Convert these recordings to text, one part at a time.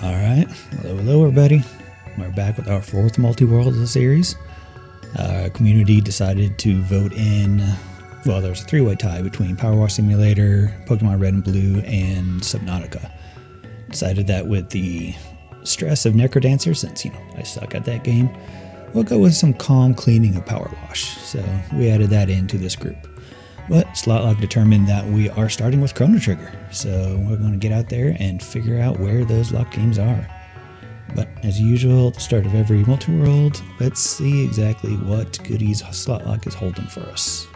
Alright, hello everybody. We're back with our fourth Multiworlds series. Our community decided to vote in, well, there's a three-way tie between Power Wash Simulator, Pokemon Red and Blue, and Subnautica. Decided that with the stress of Necrodancer, since, I suck at that game, we'll go with some calm cleaning of Power Wash. So we added that into this group. But Slotlock determined that we are starting with Chrono Trigger, so we're going to get out there and figure out where those locked games are. But as usual, at the start of every multi-world, let's see exactly what goodies Slotlock is holding for us.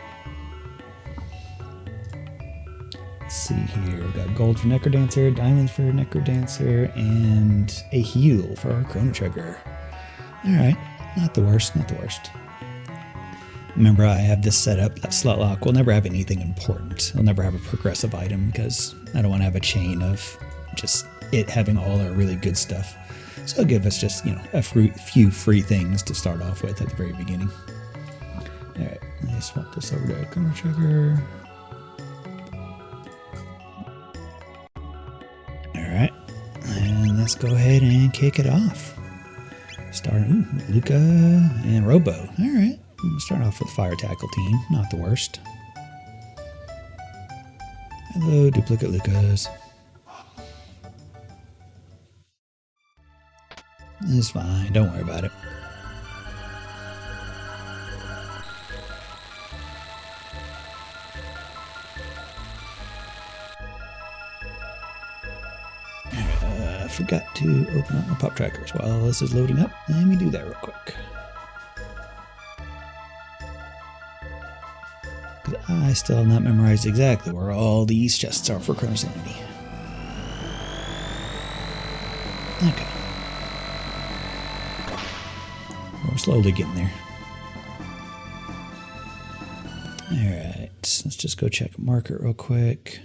Let's see here, we've got gold for Necrodancer, diamonds for Necrodancer, and a heal for our Chrono Trigger. Alright, not the worst, not the worst. Remember, I have this set up that Slotlock will never have anything important. I'll never have a progressive item because I don't want to have a chain of just it having all our really good stuff. So it'll give us just, a few free things to start off with at the very beginning. Alright, let me swap this over to Chrono Trigger. Alright, and let's go ahead and kick it off. Starting, Luca and Robo. Alright. We'll start off with Fire Tackle Team, not the worst. Hello, Duplicate Lucas. It's fine, don't worry about it. I forgot to open up my pop trackers while this is loading up. Let me do that real quick. I still have not memorized exactly where all these chests are for Chronosanity. Okay. We're slowly getting there. Alright, let's just go check market real quick.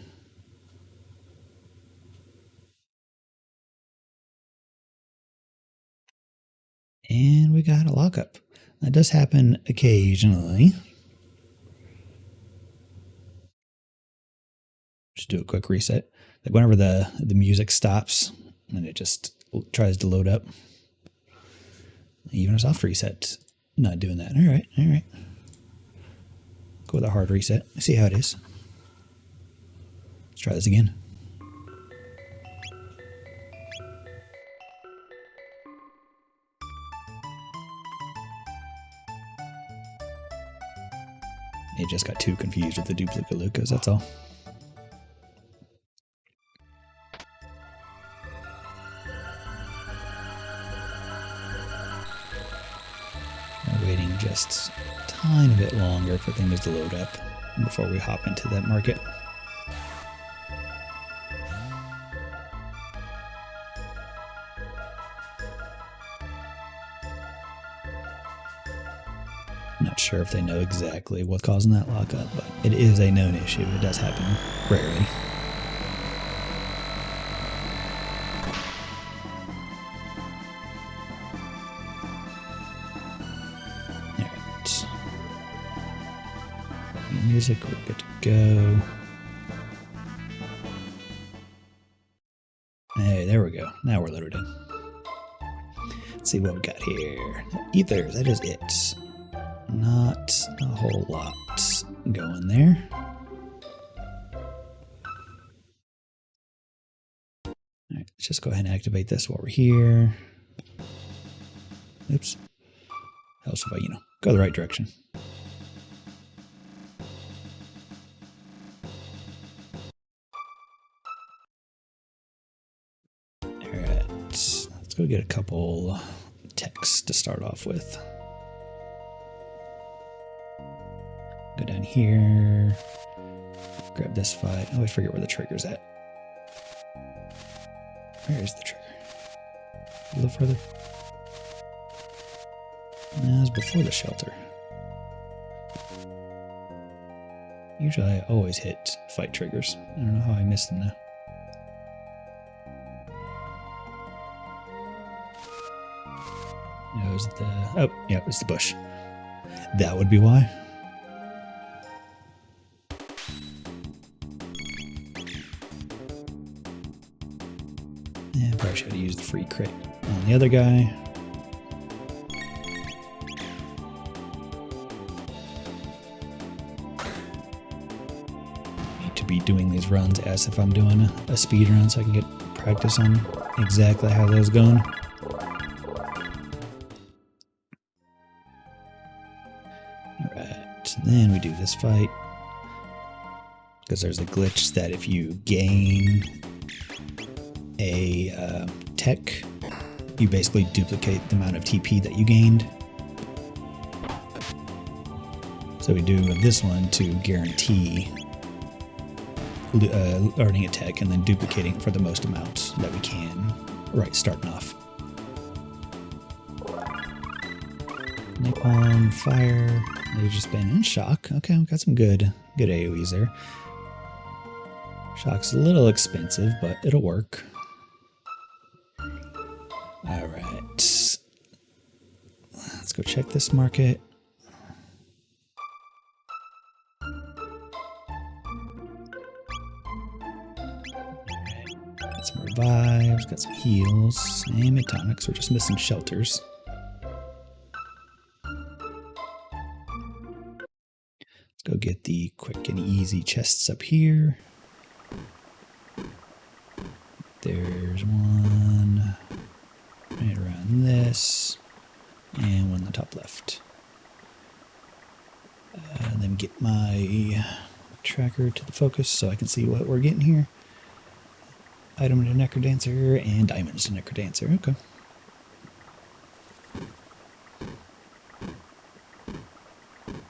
And we got a lockup. That does happen occasionally. Just do a quick reset. Like whenever the music stops and it just tries to load up. Even a soft reset, not doing that. Alright, alright. Go with a hard reset. See how it is. Let's try this again. It just got too confused with the Duplicate Lucas, that's all. Waiting just a tiny bit longer for things to load up before we hop into that market. Not sure if they know exactly what's causing that lockup, but it is a known issue. It does happen rarely. Music, we're good to go. Hey, there we go. Now we're loaded in. Let's see what we got here. Ethers, that is it. Not a whole lot going there. Alright, let's just go ahead and activate this while we're here. Oops. Helps if I, go the right direction. Let's go get a couple texts to start off with. Go down here. Grab this fight. I always forget where the trigger's at. Where is the trigger? A little further. No, it's before the shelter. Usually I always hit fight triggers. I don't know how I missed them now. It was oh, yeah, it's the bush. That would be why. Yeah, probably try to use the free crit on the other guy. Need to be doing these runs as if I'm doing a speed run so I can get practice on exactly how those going. Alright, then we do this fight. Because there's a glitch that if you gain a tech, you basically duplicate the amount of TP that you gained. So we do this one to guarantee earning a tech and then duplicating for the most amount that we can, right, starting off. Napalm, fire, laser spin, and shock. Okay, we got some good AoEs there. Shock's a little expensive, but it'll work. Alright. Let's go check this market. Alright. Got some revives, got some heals, same atomics, we're just missing shelters. Let's go get the quick and easy chests up here. There's one right around this, and one on the top left. Then get my tracker to the focus so I can see what we're getting here. Item to Necrodancer and diamonds to Necrodancer. Okay.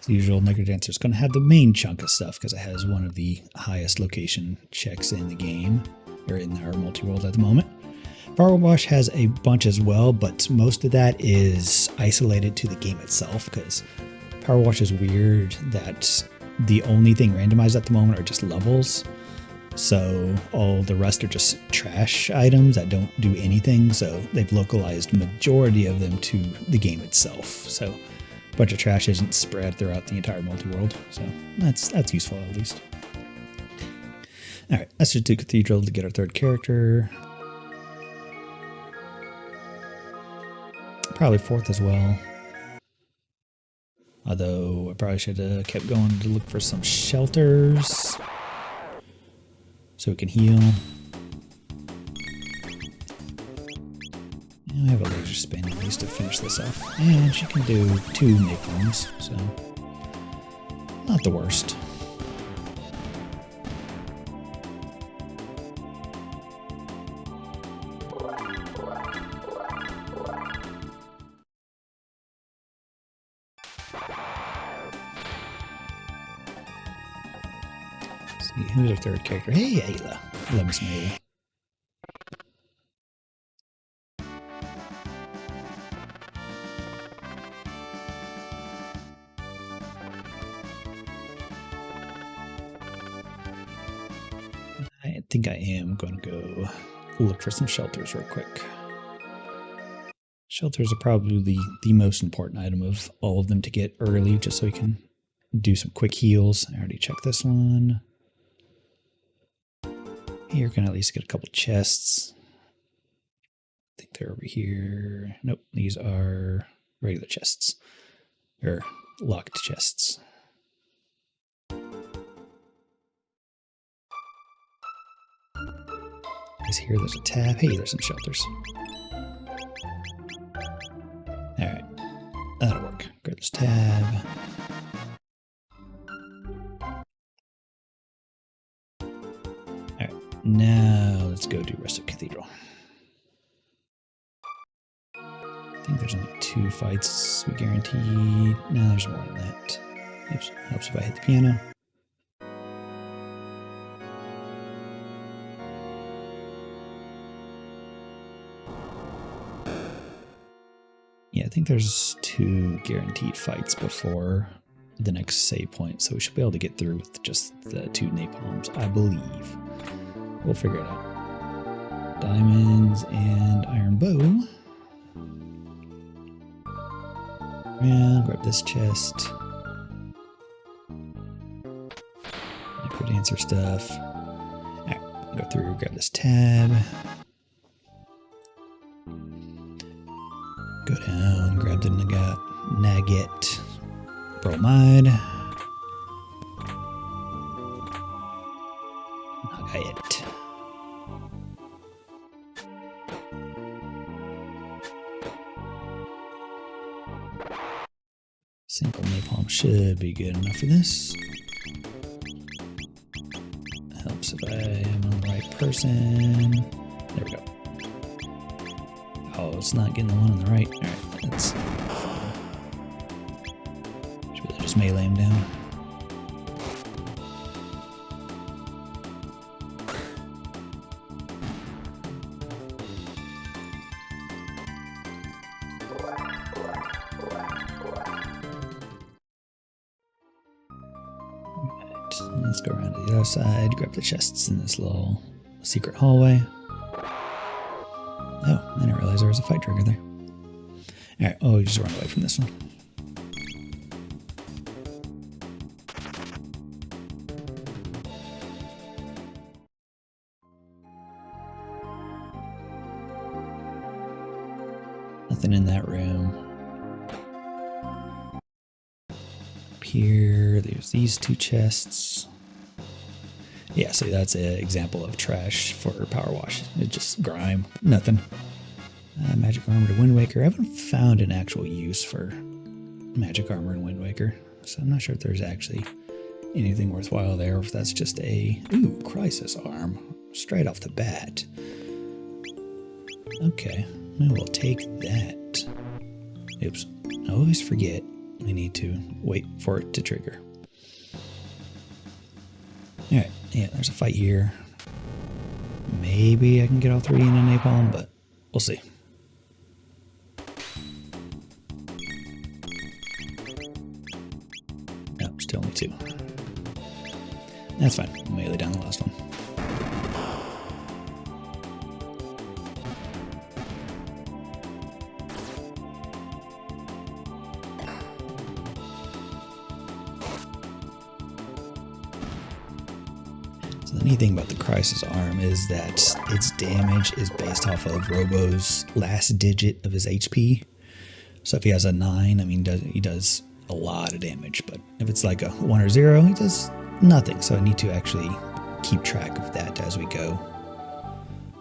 As usual, Necrodancer is going to have the main chunk of stuff because it has one of the highest location checks in the game. Or in our multi-world at the moment. Power Wash has a bunch as well, but most of that is isolated to the game itself because Power Wash is weird that the only thing randomized at the moment are just levels. So all the rest are just trash items that don't do anything. So they've localized majority of them to the game itself. So a bunch of trash isn't spread throughout the entire multi-world. So that's useful at least. Alright, let's just do Cathedral to get our third character. Probably fourth as well. Although I probably should have kept going to look for some shelters. So we can heal. And I have a laser spin at least to finish this off. And she can do 2 napalms, so not the worst. Who's our third character? Hey, Ayla. Love me some Ayla. I think I am going to go look for some shelters real quick. Shelters are probably the most important item of all of them to get early, just so we can do some quick heals. I already checked this one. Here can at least get a couple chests. I think they're over here. Nope, these are regular chests. Or locked chests. Is here, there's a tab. Hey, there's some shelters. Alright, that'll work. Grab this tab. Now, let's go do rest of Cathedral. I think there's only 2 fights we guaranteed. No, there's more than that. Oops, helps if I hit the piano. Yeah, I think there's 2 guaranteed fights before the next save point, so we should be able to get through with just the 2 napalms, I believe. We'll figure it out. Diamonds and iron bow. And grab this chest. Necrodancer stuff. Alright, go through, grab this tab. Go down, grab the nugget, bromide, nugget. Single napalm should be good enough for this. Helps if I am on the right person. There we go. Oh, it's not getting the one on the right. Alright, that's fine. Should really just melee him down. Let's go around to the other side, grab the chests in this little secret hallway. Oh, I didn't realize there was a fight trigger there. Alright, oh, just run away from this one. Nothing in that room. Up here, there's these two chests. Yeah, so that's an example of trash for power wash. It's just grime, nothing. Magic armor to Wind Waker. I haven't found an actual use for magic armor in Wind Waker, so I'm not sure if there's actually anything worthwhile there, or if that's just a crisis arm straight off the bat. Okay, I will take that. Oops, I always forget we need to wait for it to trigger. Alright, yeah, there's a fight here. Maybe I can get all three in a napalm, but we'll see. Nope, still only two. That's fine. I'll melee down the last one. The neat thing about the Crisis Arm is that its damage is based off of Robo's last digit of his HP. So if he has a 9, I mean, he does a lot of damage. But if it's like a 1 or 0, he does nothing. So I need to actually keep track of that as we go.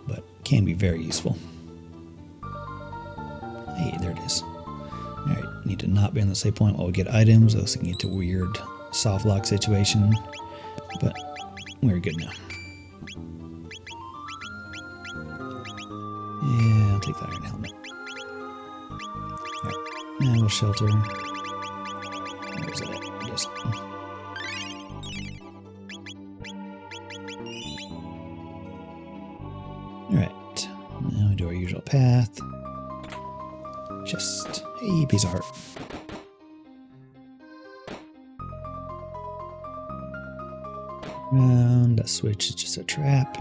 But can be very useful. Hey, there it is. Alright, need to not be on the save point while we get items, else we can get to a weird soft lock situation. But we're good now. Yeah, I'll take the iron helmet. Alright, now we'll shelter. Where's it at? Just... Alright, now we do our usual path. Just a piece of heart. Around, that switch is just a trap.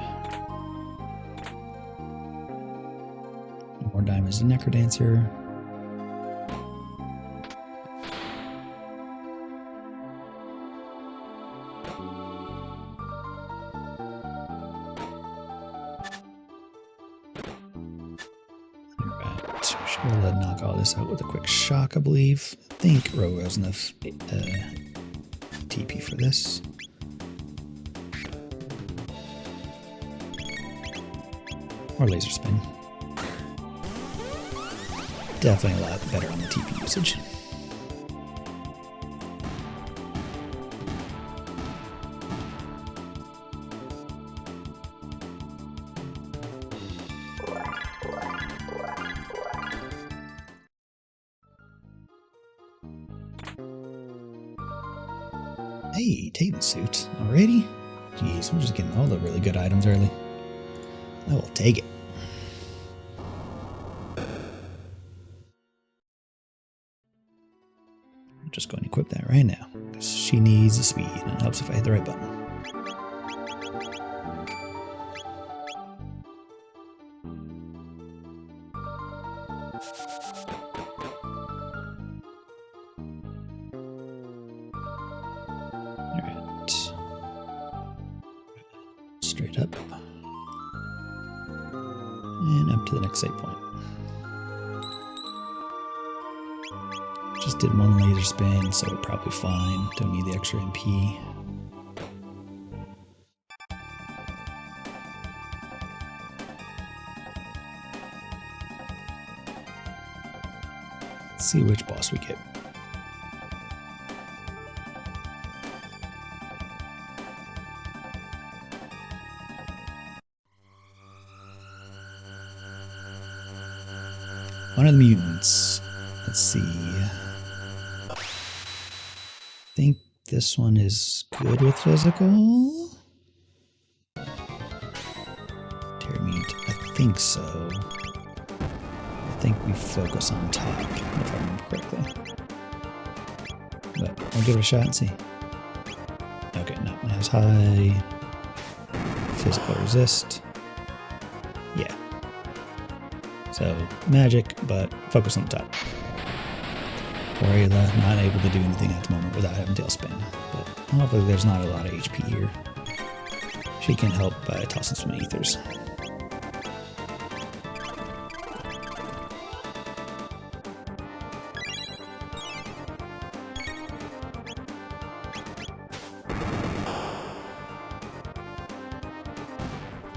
More diamonds to Necrodancer. Alright, we should be able to knock all this out with a quick shock, I believe. I think Robo has enough TP for this. Or laser spin. Definitely a lot better on the TP usage. Hey, Titan suit already? Jeez, I'm just getting all the really good items early. I will take it. I'm just going to equip that right now, because she needs the speed, and it helps if I hit the right button. Alright. Straight up. And up to the next save point. Just did one laser spin, so we're probably fine. Don't need the extra MP. Let's see which boss we get. One of the mutants. Let's see. I think this one is good with physical. Terramute. I think so. I think we focus on top, if I remember correctly. But we'll give it a shot and see. Okay, no, it has high physical resist. Yeah. So, magic, but focus on the top. Poor Ayla, not able to do anything at the moment without having tailspin. But hopefully there's not a lot of HP here. She can help by tossing some ethers.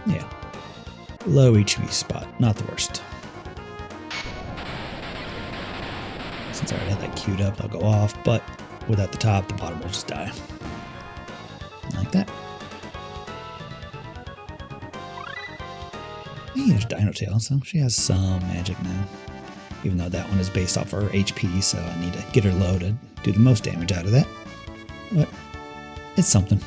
Yeah. Low HP spot, not the worst. Since I already had that queued up, I'll go off, but without the top, the bottom will just die. Like that. Hey, there's Dino Tail, so she has some magic now. Even though that one is based off her HP, so I need to get her low to do the most damage out of that. But it's something.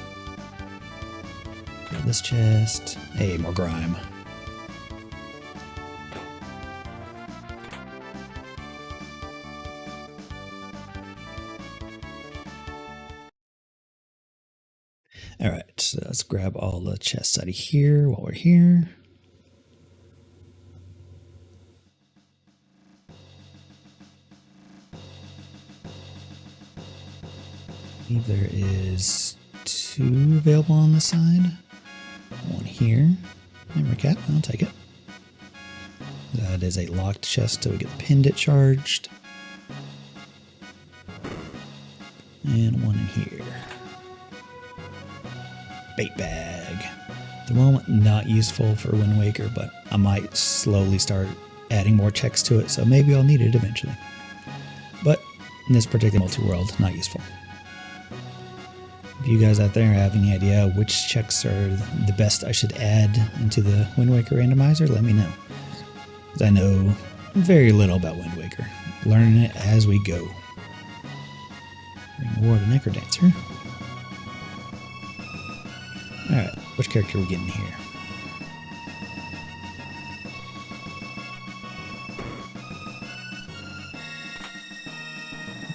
Grab this chest. Hey, more grime. Alright, so let's grab all the chests out of here while we're here. I believe there is 2 available on the side. One here. Memory cap, I'll take it. That is a locked chest till we get the Pindit charged. And one in here. Bait bag. At the moment, not useful for Wind Waker, but I might slowly start adding more checks to it, so maybe I'll need it eventually. But in this particular multi-world, not useful. If you guys out there have any idea which checks are the best I should add into the Wind Waker randomizer, let me know. Because I know very little about Wind Waker. Learning it as we go. Ring Award and Necro Dancer. Alright, which character are we getting here?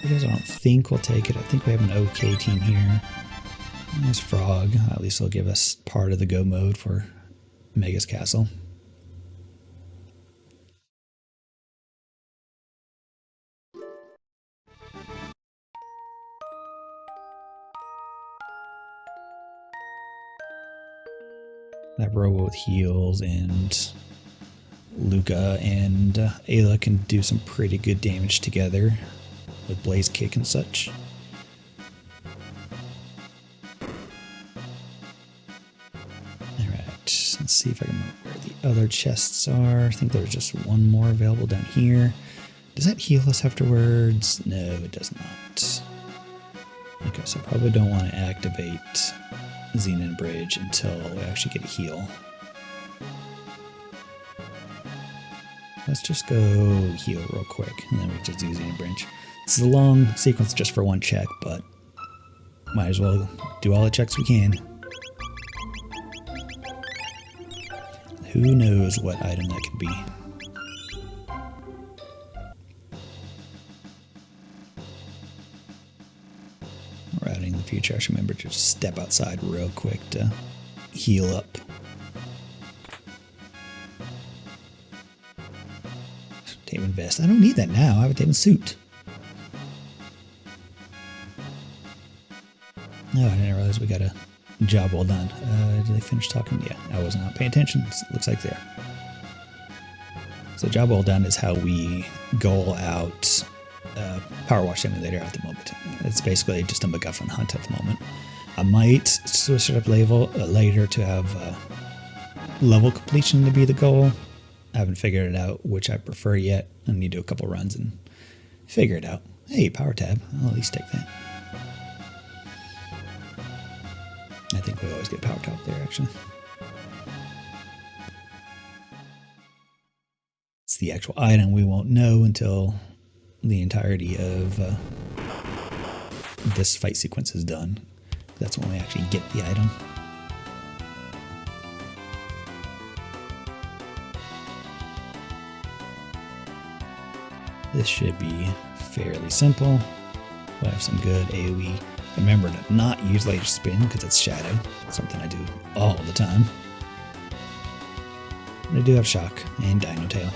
Because I don't think we'll take it. I think we have an okay team here. There's Frog. At least he'll give us part of the go mode for Mega's Castle. That Robo with heals and Luca and Ayla can do some pretty good damage together with Blaze Kick and such. Alright, let's see if I can remember where the other chests are. I think there's just one more available down here. Does that heal us afterwards? No, it does not. Okay, so I probably don't want to activate Xenon Bridge until we actually get a heal. Let's just go heal real quick, and then we just do Xenon Bridge. This is a long sequence just for one check, but might as well do all the checks we can. Who knows what item that could be. Routing in the future, I should remember to just step outside real quick to heal up. Taven vest. I don't need that now. I have a Taven suit. No, I didn't realize we got a job well done. Did they finish talking? Yeah, I was not paying attention. It looks like they are. So job well done is how we goal out Power Wash Simulator at the moment. It's basically just a MacGuffin hunt at the moment. I might switch it up later to have level completion to be the goal. I haven't figured it out which I prefer yet. I need to do a couple runs and figure it out. Hey, power tab. I'll at least take that. I think we always get power tab there, actually. It's the actual item we won't know until the entirety of this fight sequence is done. That's when we actually get the item. This should be fairly simple. We'll have some good AoE. Remember to not use laser spin because it's shadow, something I do all the time. But I do have shock and dino tail.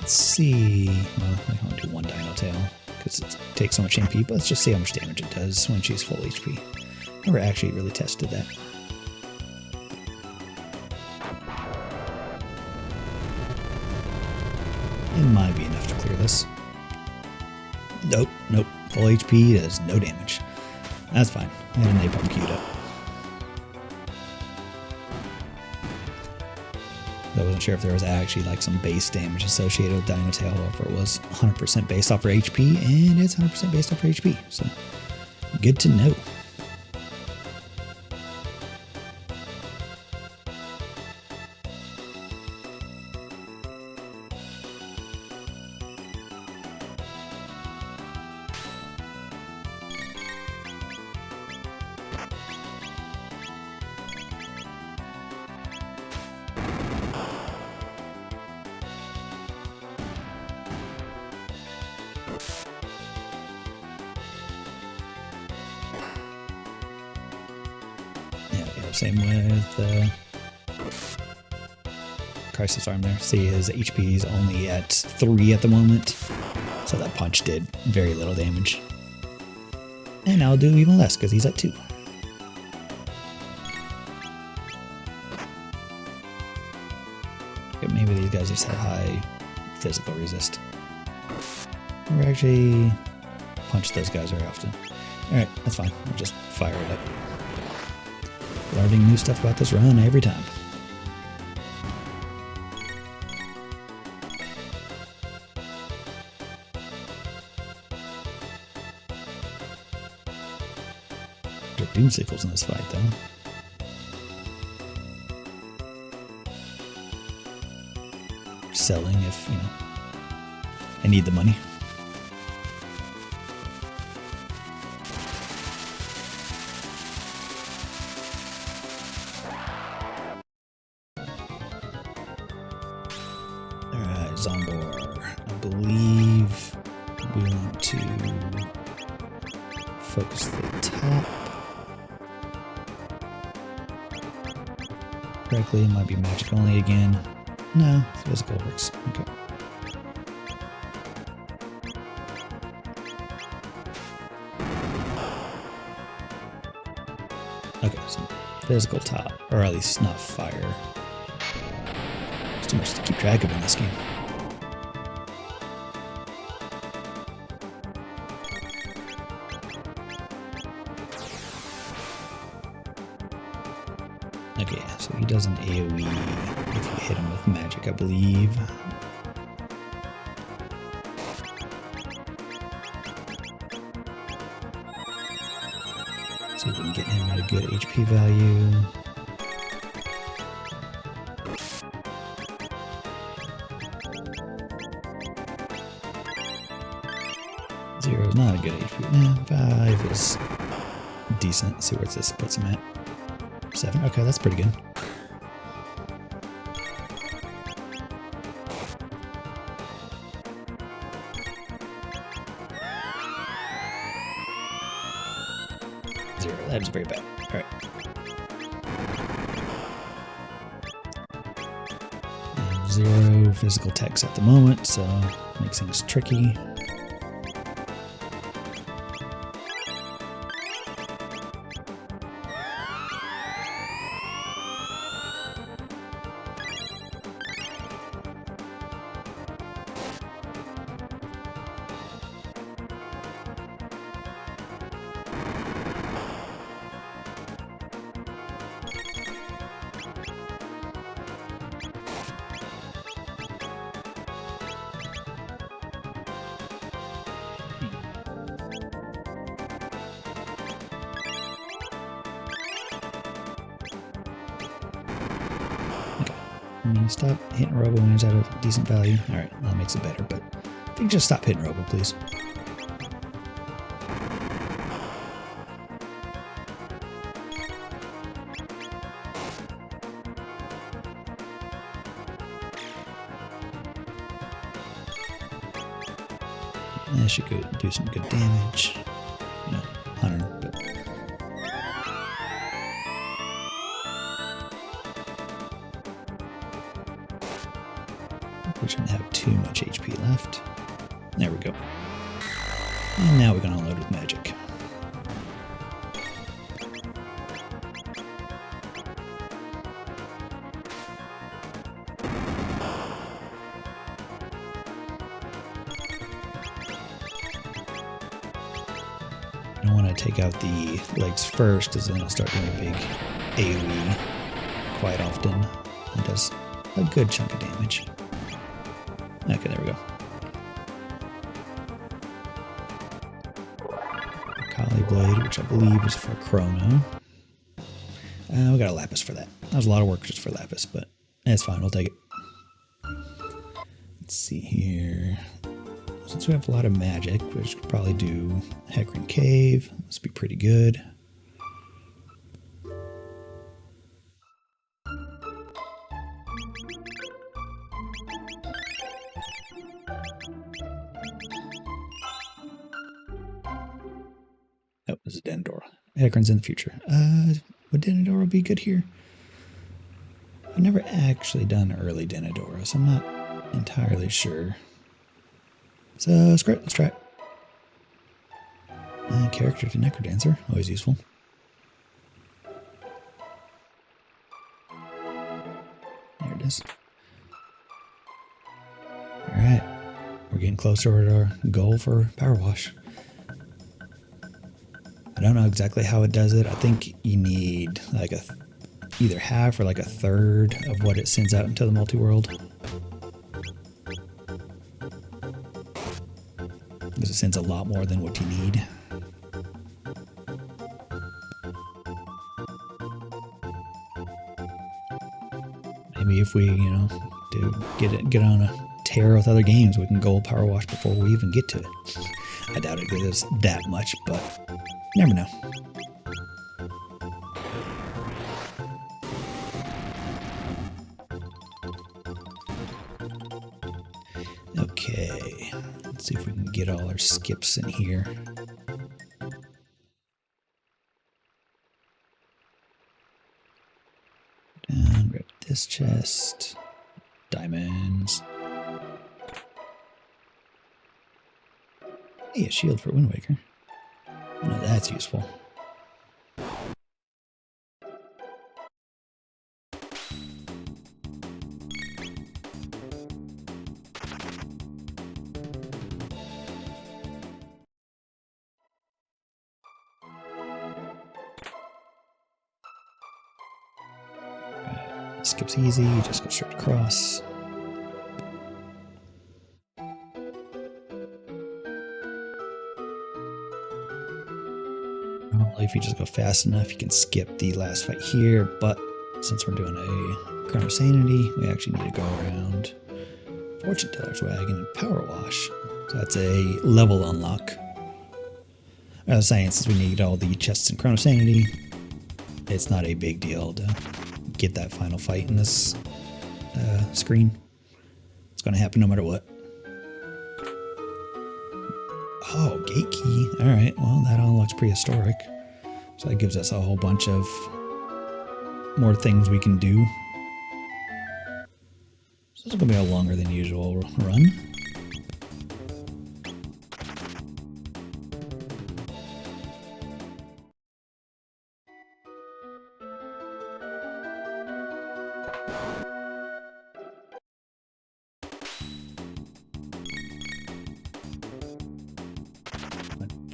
Let's see. Well, I only do one dino tail because it takes so much MP, but let's just see how much damage it does when she's full HP. Never actually really tested that. It might be enough to clear this. Nope, nope. Full HP does no damage. That's fine. I had an napalm queued up. I wasn't sure if there was actually like some base damage associated with Dino Tail, or if it was 100% based off her HP, and it's 100% based off her HP. So, good to know. Same with Crisis Arm there. See, his HP is only at 3 at the moment, so that punch did very little damage. And I'll do even less because he's at 2. Okay, maybe these guys just have high physical resist. Never actually punch those guys very often. Alright, that's fine. We'll just fire it up. Learning new stuff about this run every time. There are doomsicles in this fight, though. Selling if, you know, I need the money. Zombor. I believe we want to focus the top. Correctly, it might be magic only again. No, physical works. Okay. Okay, so physical top, or at least not fire. There's too much to keep track of in this game. Okay, so he does an AoE if you hit him with magic, I believe. See if we can get him at a good HP value. Zero is not a good HP. 5 is decent. Let's see where this puts him at. 7. Okay, that's pretty good. Zero. That is very bad. All right. And 0 physical techs at the moment, so makes things tricky. Stop hitting Robo when he's at a decent value. Alright, that makes it better, but if you can just stop hitting Robo, please. That should go do some good damage. No, 100, but... We shouldn't have too much HP left. There we go. And now we're going to unload with magic. I don't want to take out the legs first, because then it'll start doing a big AoE quite often. It does a good chunk of damage. Okay, there we go. Kali Blade, which I believe is for Chrono. We got a Lapis for that. That was a lot of work just for Lapis, but it's fine, we'll take it. Let's see here. Since we have a lot of magic, we should probably do Hecarim Cave. This would be pretty good. Oh, this is Denadora. Hecarim's in the future. Would Denadora be good here? I've never actually done early Denadora, so I'm not entirely sure. So, screw it, let's try it. Character to Necrodancer, always useful. There it is. Alright, we're getting closer to our goal for Power Wash. I don't know exactly how it does it. I think you need like either half or like a third of what it sends out into the multi-world. Because it sends a lot more than what you need. Maybe if we, you know, get on a tear with other games, we can gold Power Wash before we even get to it. I doubt it goes that much, but never know. Okay, let's see if we can get all our skips in here. Down, grab this chest. Diamonds. Hey, a shield for Wind Waker. Oh, no, that's useful. Skips easy, just go straight across. Normally, if you just go fast enough, you can skip the last fight here, but since we're doing a Chrono Sanity, we actually need to go around Fortune Teller's Wagon and Power Wash. So that's a level unlock. I was saying, since we need all the chests in Chrono Sanity, it's not a big deal to get that final fight in this screen. It's going to happen no matter what. Oh, gate key. Alright, well, that all looks prehistoric. So that gives us a whole bunch of more things we can do. So this is going to be a longer than usual run.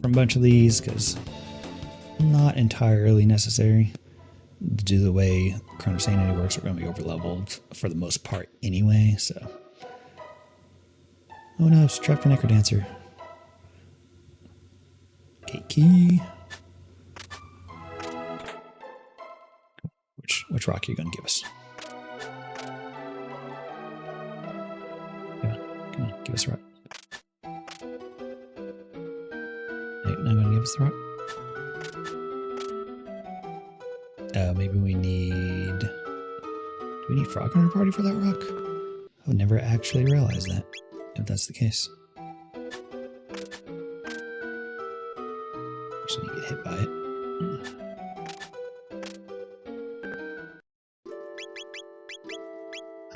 From a bunch of these because not entirely necessary to do the way Chrono Sanity works. We're going to be over leveled for the most part anyway, so. Oh no, it's trapped for Necrodancer. Okay, key. Which rock are you going to give us? give us a rock. Hey, not gonna give us the rock. Maybe we need... Do we need Frog in our party for that rock? I've never actually realized that, if that's the case. Actually, you get hit by it.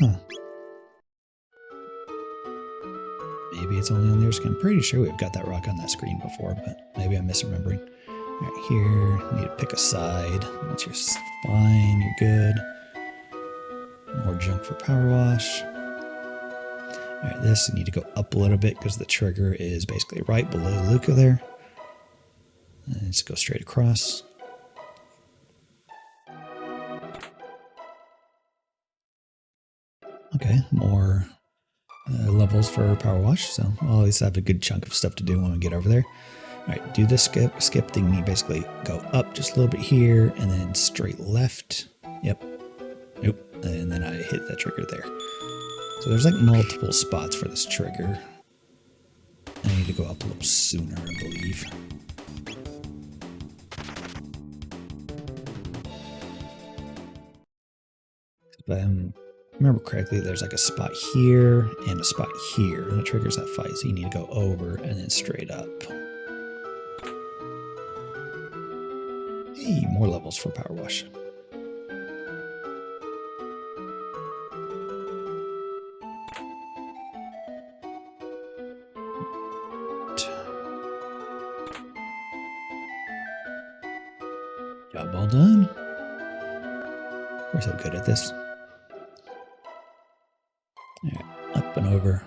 Huh. Maybe it's only on their screen. I'm pretty sure we've got that rock on that screen before, but maybe I'm misremembering. Alright, here, you need to pick a side. Once you're fine, you're good. More junk for power wash. Alright, this, you need to go up a little bit because the trigger is basically right below Luca there. And let's go straight across. Okay, more levels for power wash, so we'll always have a good chunk of stuff to do when we get over there. Alright, do this skip thing. You basically go up just a little bit here and then straight left. Yep. Nope. And then I hit that trigger there. So there's like multiple spots for this trigger. I need to go up a little sooner, I believe. If I remember correctly, there's like a spot here and a spot here that triggers that fight. So you need to go over and then straight up. Hey, more levels for power wash. Job well done. We're so good at this. Alright, up and over.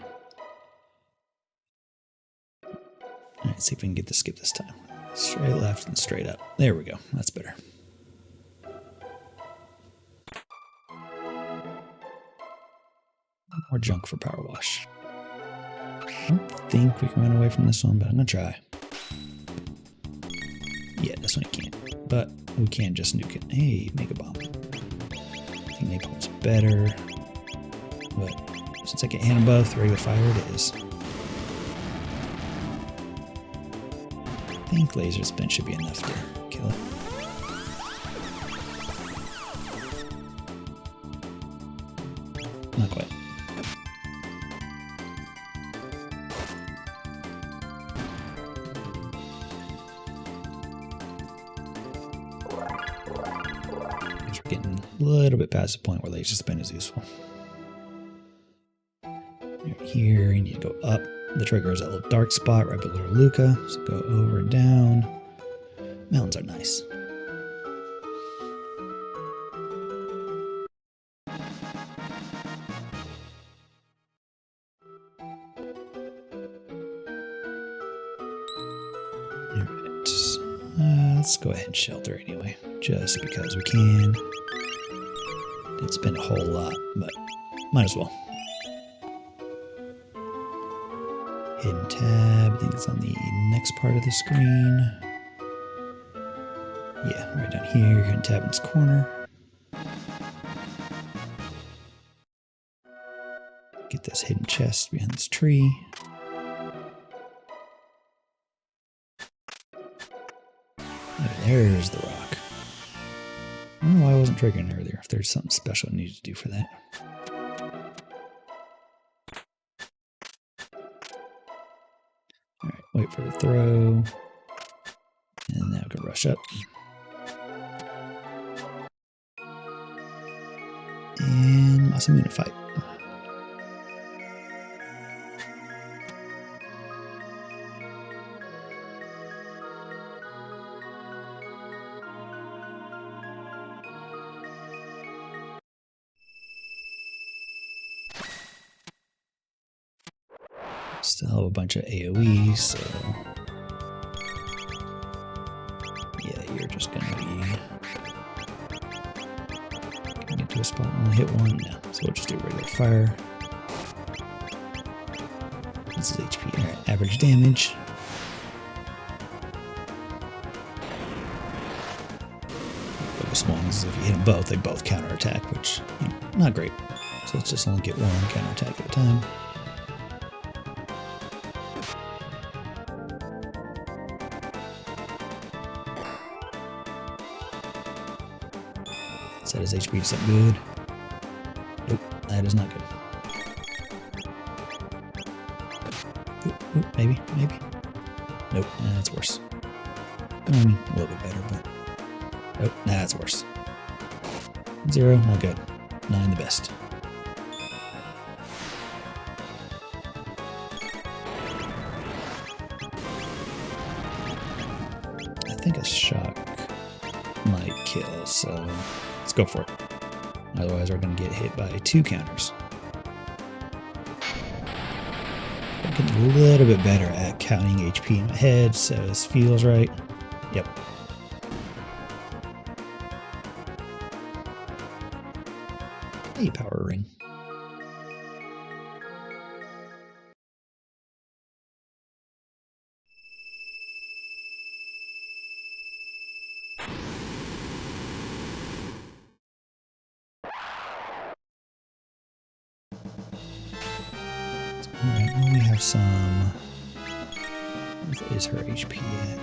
Alright, see if we can get the skip this time. Straight left and straight up. There we go. That's better. More junk for power wash. I don't think we can run away from this one, but I'm gonna try. Yeah, this one you can't. But we can just nuke it. Hey, Mega Bomb. I think Napalm's better. But since I can hit them both, regular fire it is. I think laser spin should be enough to kill it. Not quite. We're getting a little bit past the point where laser spin is useful. Here, you need to go up. The trigger is that little dark spot right below Luca. So go over and down. Mountains are nice. Alright. Let's go ahead and shelter anyway. Just because we can. Didn't spend a whole lot, but might as well. Hidden tab, I think it's on the next part of the screen. Yeah, right down here, hidden tab in this corner. Get this hidden chest behind this tree. Okay, there's the rock. I don't know why I wasn't triggering earlier, if there's something special I needed to do for that. Alright, wait for the throw. And now we can rush up. And awesome unit fight. Still have a bunch of AoE, so yeah, you're just gonna get to a spot and only hit one. No, so we'll just do regular fire. This is HP average damage. Focus ones, if you hit them both, they both counterattack, which not great. So let's just only get one counterattack at a time. Set his HP to something good. Nope, that is not good. Ooh, maybe. Nope, that's worse. A little bit better, but nope, that's worse. 0, not good. 9, the best. I think a shock might kill, so let's go for it. Otherwise, we're going to get hit by 2 counters. I'm getting a little bit better at counting HP in my head, so this feels right. Yep. Hey, power ring. Alright, now we have some. What is her HP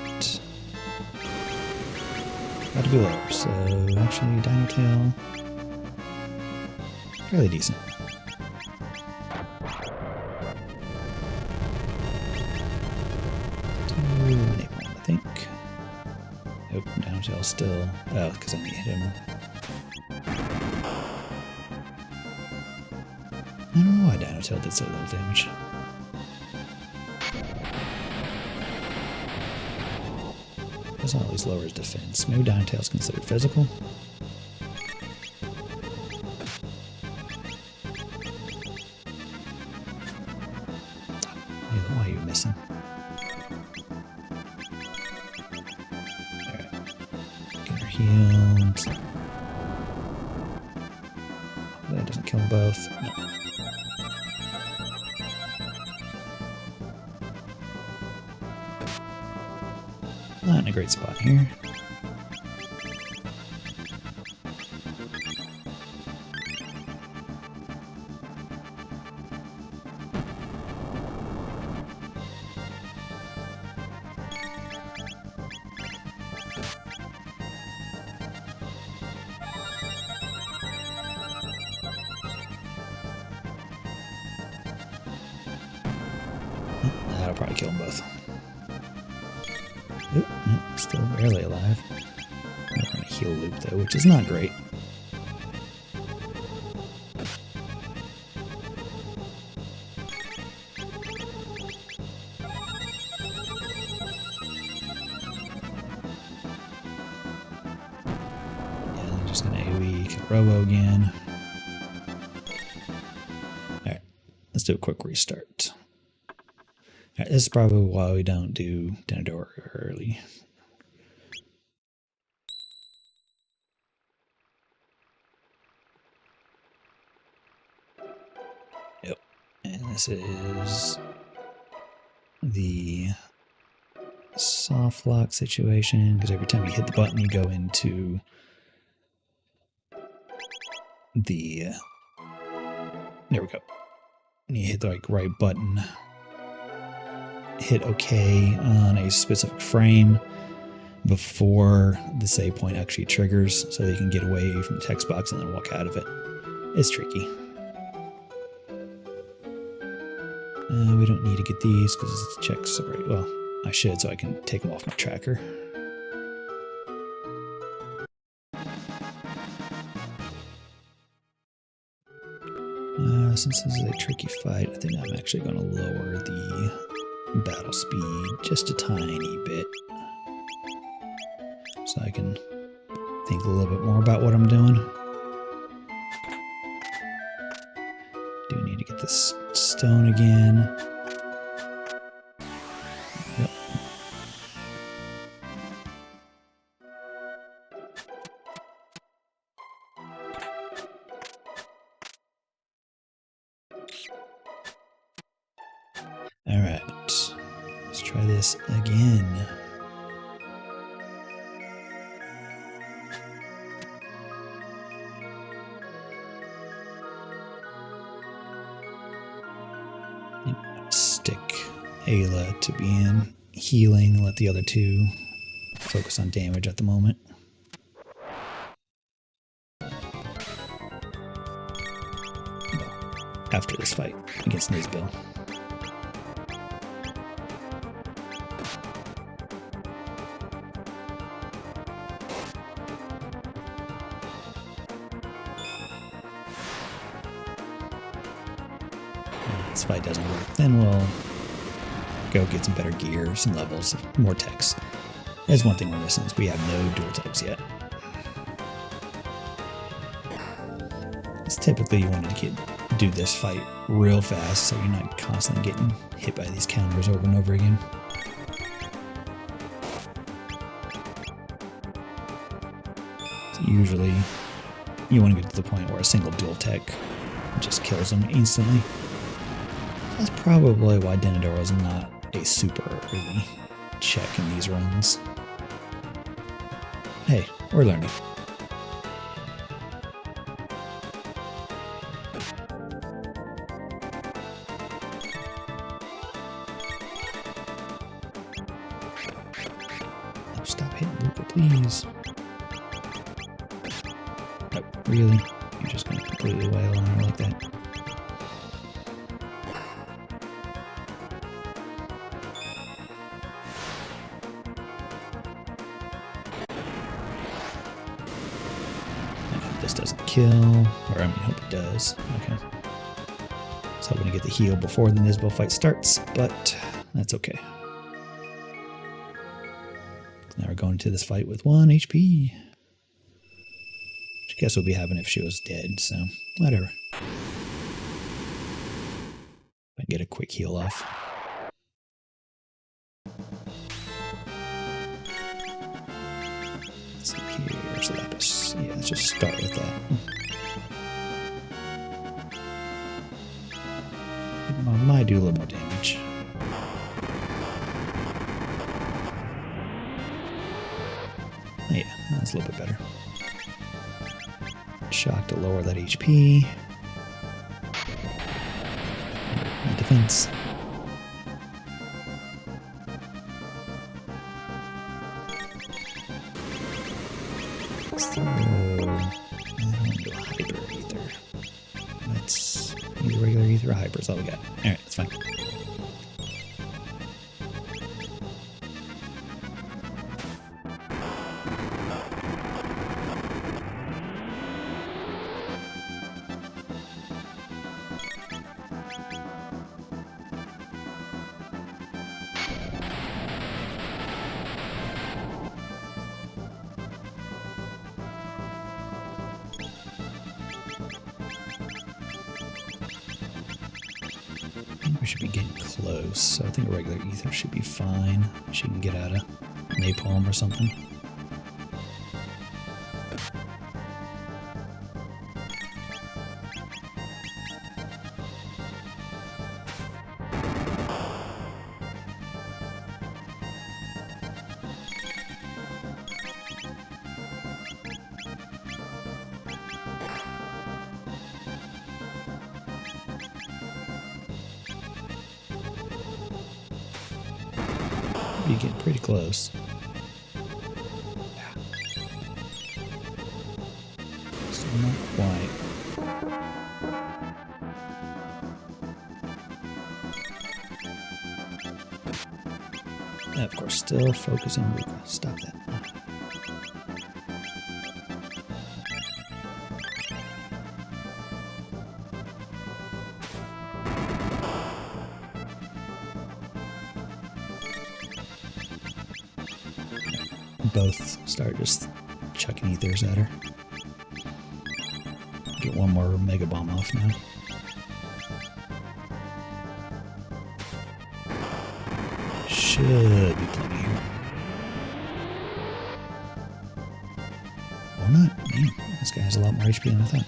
at? Got to be lower, so actually Dino Tail. Fairly decent. Napalm, I think. Nope, Dino Tail still. Oh, because I need to hit him. I don't know why Dino Tail did so little damage. Doesn't always lower his defense. Maybe Dino Tail's considered physical. Why are you missing? Alright. Get her healed. That doesn't kill them both. No. Not in a great spot here. That'll probably kill them both. Oop, no, still barely alive. I'm going to heal loop though, which is not great. Yeah, I'm just going to AoE kill Robo again. Alright, let's do a quick restart. Alright, this is probably why we don't do Denador early. Yep. And this is the soft lock situation, because every time you hit the button you go into the there we go. And you hit the right button, hit OK on a specific frame before the save point actually triggers, so you can get away from the text box and then walk out of it. It's tricky. We don't need to get these because it's check separate. Well, I should, so I can take them off my tracker. Since this is a tricky fight, I think I'm actually going to lower the battle speed just a tiny bit, so I can think a little bit more about what I'm doing. Do need to get this stone again. Yep. All right, let's try this again. Stick Ayla to be in healing, let the other two focus on damage at the moment. after this fight against Nizbil. This fight doesn't work, then we'll go get some better gear, some levels, more techs. That's one thing we're missing, is we have no dual techs yet. It's typically you want to do this fight real fast so you're not constantly getting hit by these counters over and over again. So usually you want to get to the point where a single dual tech just kills them instantly. That's probably why Denador is not a super early check in these runs. Hey, we're learning. Oh, stop hitting Luca, please. Oh, really? You're just going to completely wail on her like that? This doesn't kill, or I mean, hope it does. Okay. So I'm going to get the heal before the Nizbil fight starts, but that's okay. Now we're going to this fight with 1 HP. Which I guess we'll be having if she was dead, so whatever. I can get a quick heal off. Let's see, here's Lapis. Yeah, let's just start with that. Might do a little more damage. Oh, yeah, that's a little bit better. Shock to lower that HP. And defense. Let's throw Hyper Ether. Let's use regular Ether or Hyper is all we got. Alright, that's fine. We should be getting close, so I think a regular Ether should be fine. She can get out of Napalm or something. You're getting pretty close. Yeah. Still not quite. And of course, still focusing on Luca. Stop that. Both start just chucking ethers at her. Get one more Mega Bomb off now. Should be plenty here. Or not. Man, this guy has a lot more HP than I thought.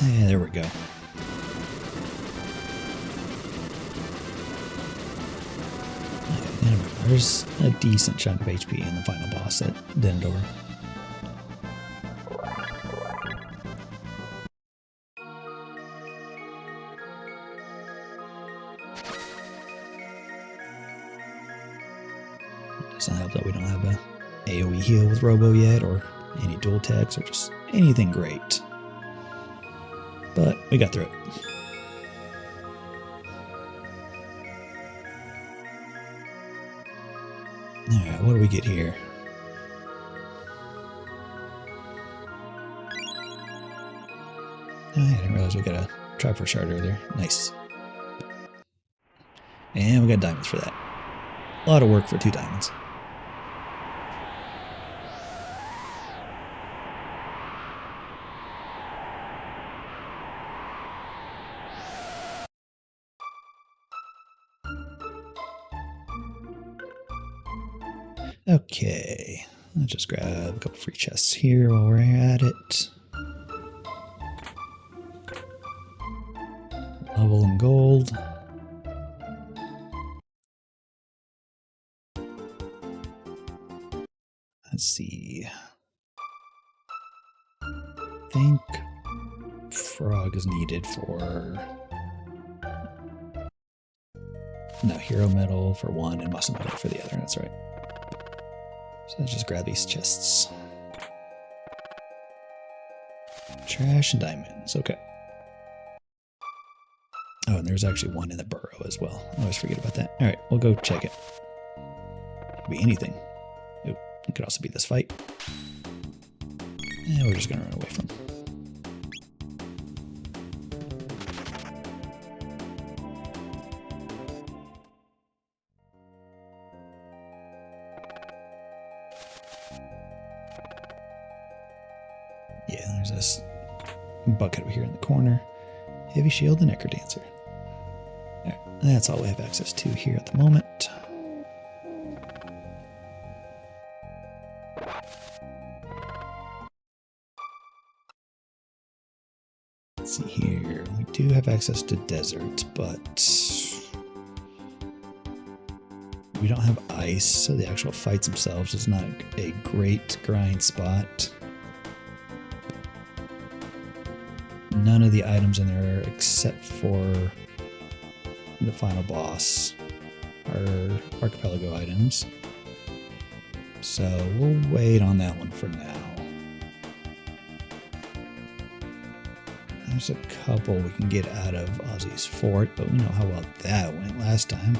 Yeah, there we go. Okay, then there's a decent chunk of HP in the final boss at Denador. Doesn't help that we don't have a AoE heal with Robo yet, or any dual techs, or just anything great. But we got through it. Alright, what do we get here? Oh, I didn't realize we got a Triforce shard over there. Nice. And we got diamonds for that. A lot of work for 2 diamonds. Okay, let's just grab a couple free chests here while we're at it. Level and gold. Let's see. I think frog is needed for... No, hero medal for 1 and muscle medal for the other, that's right. So let's just grab these chests. Trash and diamonds, okay. Oh, and there's actually one in the burrow as well. I always forget about that. Alright, we'll go check it. Could be anything. Oop, it could also be this fight. And we're just gonna run away from. Yeah, there's this bucket over here in the corner. Heavy shield and Necrodancer. Alright, that's all we have access to here at the moment. Let's see here. We do have access to desert, but we don't have ice, so the actual fights themselves is not a great grind spot. None of the items in there, except for the final boss, are Archipelago items. So we'll wait on that one for now. There's a couple we can get out of Ozzy's fort, but we know how well that went last time.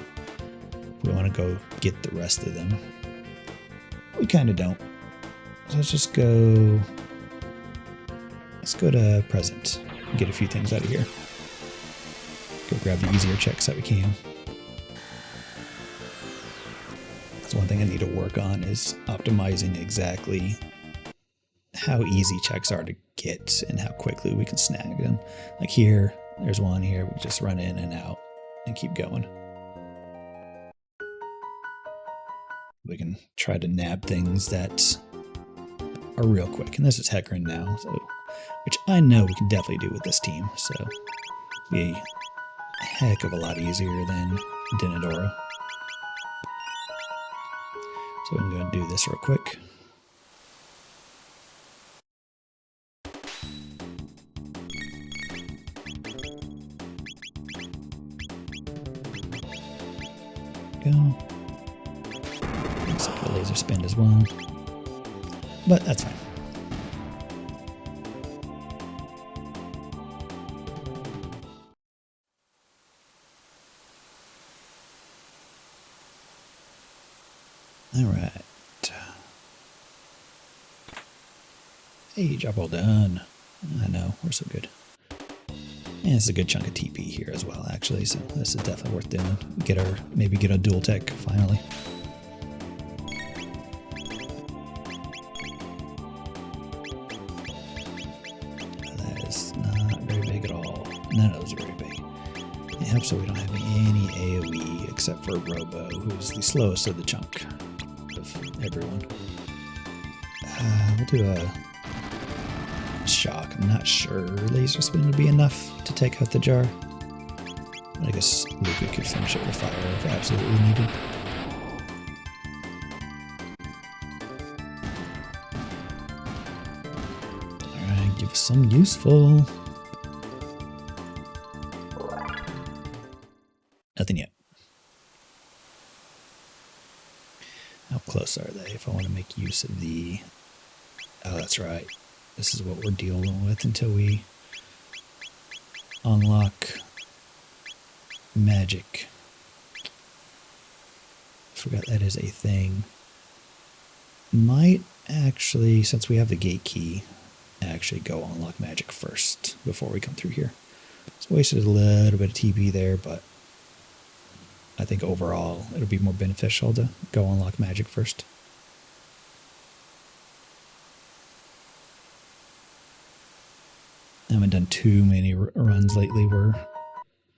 We want to go get the rest of them. We kind of don't. So let's just go... Let's go to present and get a few things out of here. Go grab the easier checks that we can. That's one thing I need to work on, is optimizing exactly how easy checks are to get and how quickly we can snag them. Like here, there's one here, we just run in and out and keep going. We can try to nab things that are real quick. And this is Hecarim now, so, which I know we can definitely do with this team, so it'll be a heck of a lot easier than Denador. So I'm going to do this real quick. Go. Except the laser spin as well. But that's fine. Alright. Hey, job well done. I know, we're so good. And it's a good chunk of TP here as well, actually, so this is definitely worth doing. Maybe get a dual tech finally. That is not very big at all. None of those are very big. It helps so we don't have any AoE except for Robo, who's the slowest of the chunk of everyone. We'll do a shock. I'm not sure laser spin would be enough to take out the jar. I guess Luca could finish it with fire if absolutely needed. Give us some useful. Nothing yet. How close are they if I want to make use of the... Oh, that's right. This is what we're dealing with until we unlock magic. Forgot that is a thing. Might actually, since we have the gate key, actually go unlock magic first before we come through here. So wasted a little bit of TP there, but I think overall it'll be more beneficial to go unlock magic first. I haven't done too many runs lately where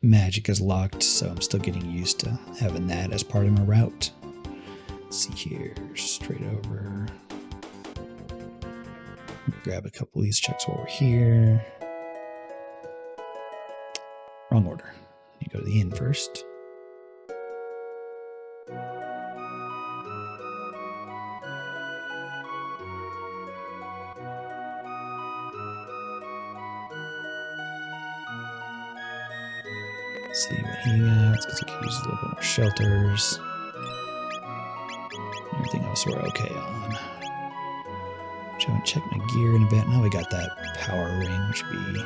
magic is locked, so I'm still getting used to having that as part of my route. Let's see here, straight over. Grab a couple of these checks while we're here. Wrong order. You go to the inn first. See what he got, because he could use a little bit more shelters. Everything else we're okay on. I haven't checked my gear in a bit. Now we got that power ring, which would be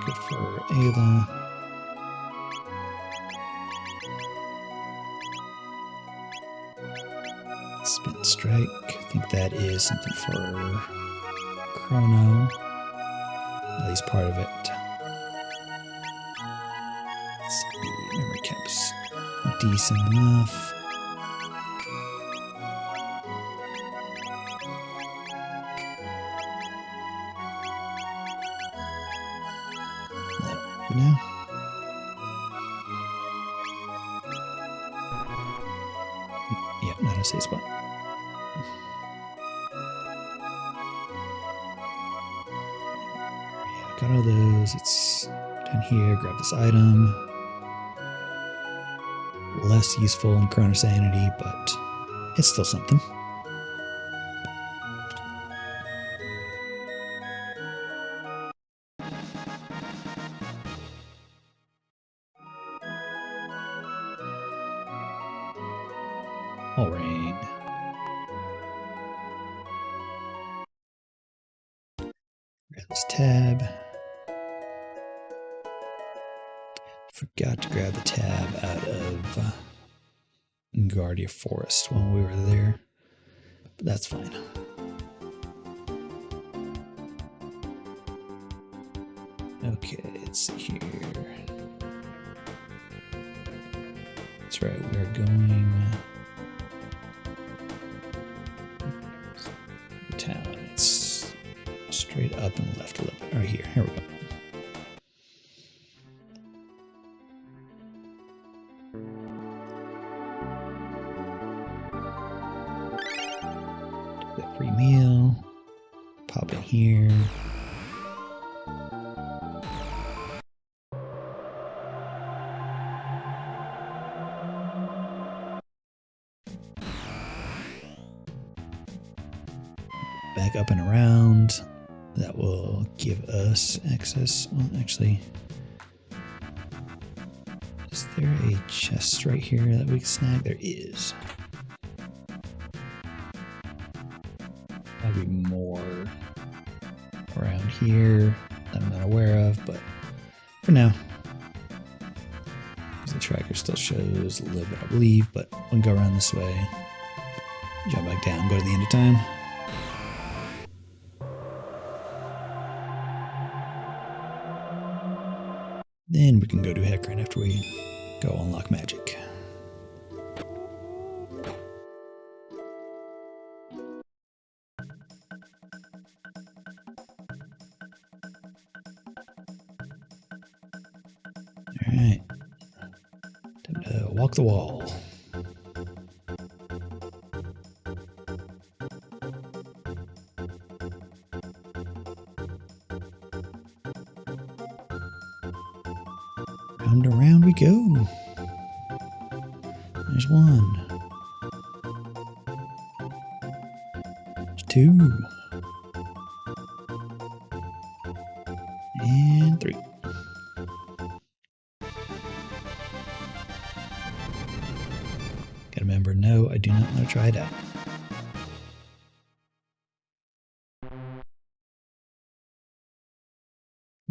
good for Ayla. Spin strike. I think that is something for Chrono. At least part of it. Let's see. Memory caps decent enough. Now. Yep, not a safe spot. Yeah, got all those. It's down here. Grab this item. Less useful in Chrono Sanity, but it's still something. All rain. Grab this tab. Forgot to grab the tab out of Guardia Forest when we were there, but that's fine. Okay, let's see here. That's right, we are going town. It's straight up and left a little bit. Right here. Here we go. That free meal. Pop in here. Back up and around. That will give us access. Well, actually, is there a chest right here that we can snag? There is. Probably more around here that I'm not aware of, but for now, the tracker still shows a little bit, I believe, but we'll go around this way, jump back down, go to the end of time. Then we can go to Hecarim after we go unlock magic. Alright. Time to walk the wall. Round and around we go. There's one. There's two.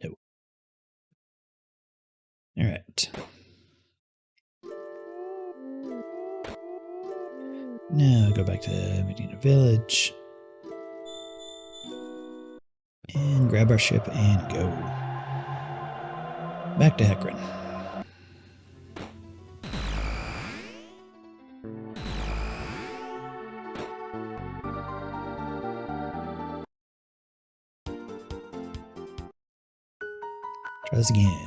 No. Alright. Now go back to Medina Village. And grab our ship and go. Back to Hecarim. Try this again.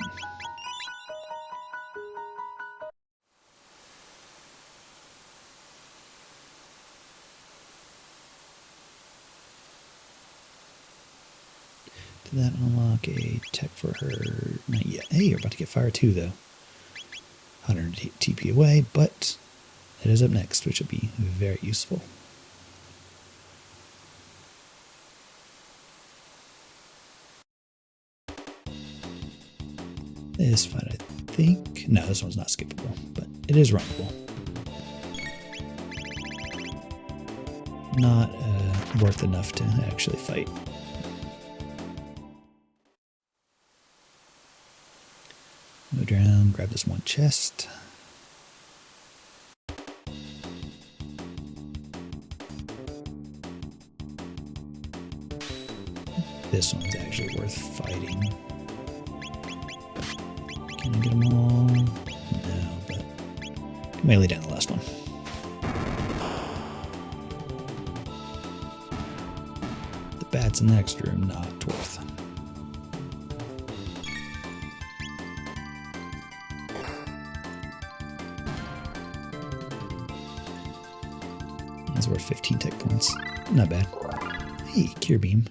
Did that unlock a tech for her? Not yet. Hey, you're about to get fire too, though. 100 TP away, but it is up next, which will be very useful. This fight, I think. No, this one's not skippable, but it is runnable. Not worth enough to actually fight. Go down, grab this one chest. This one's actually worth fighting. Can I get them all? No, but melee down the last one. The bats in the next room, not worth. That's worth 15 tech points. Not bad. Hey, Cure Beam.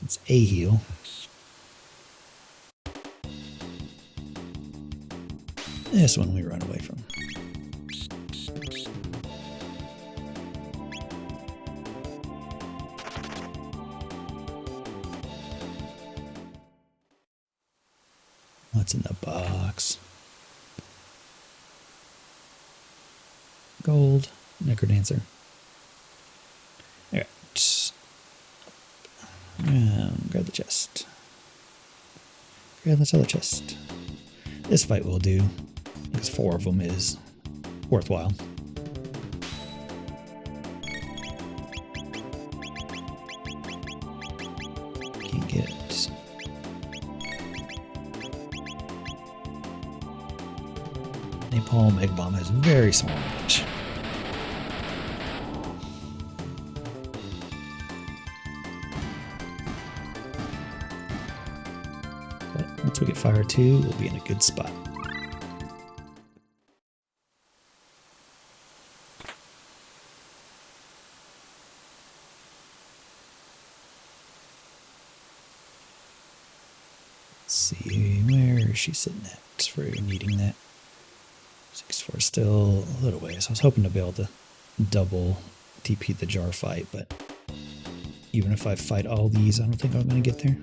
It's a heal. This one we run away from. What's in the box? Gold. Necrodancer. Alright. Grab the chest. Grab this other chest. This fight will do, because 4 of them is worthwhile. Can't get it. Napalm Egg Bomb has very small range. But once we get fire 2, we'll be in a good spot. Let's see, where is she sitting at for needing that? 64 still a little ways. I was hoping to be able to double TP the jar fight, but even if I fight all these, I don't think I'm going to get there.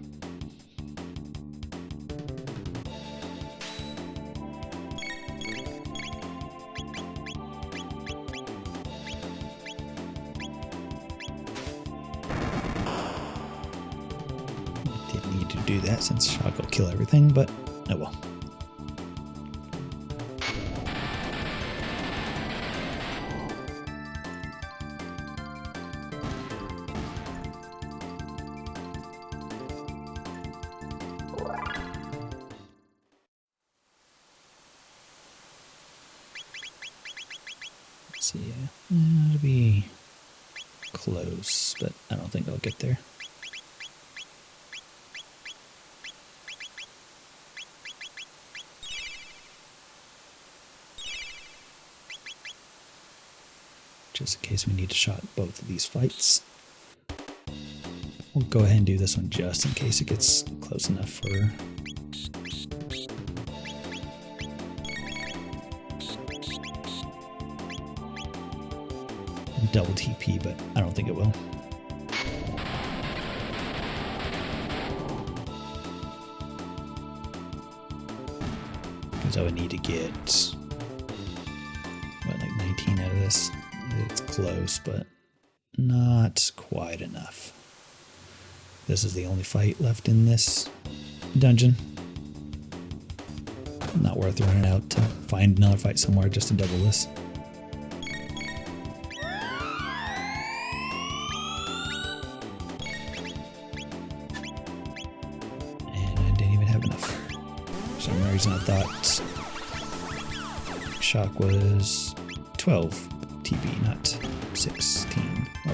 Didn't need to do that since shock will kill everything, but oh well. So yeah, it'll be close, but I don't think I'll get there. Just in case we need to shot both of these fights. We'll go ahead and do this one just in case it gets close enough for double TP, but I don't think it will. Because I would need to get, what, like 19 out of this. It's close, but not quite enough. This is the only fight left in this dungeon. Not worth running out to find another fight somewhere just to double this. And I didn't even have enough. For some reason I thought shock was 12 TP, not 16 or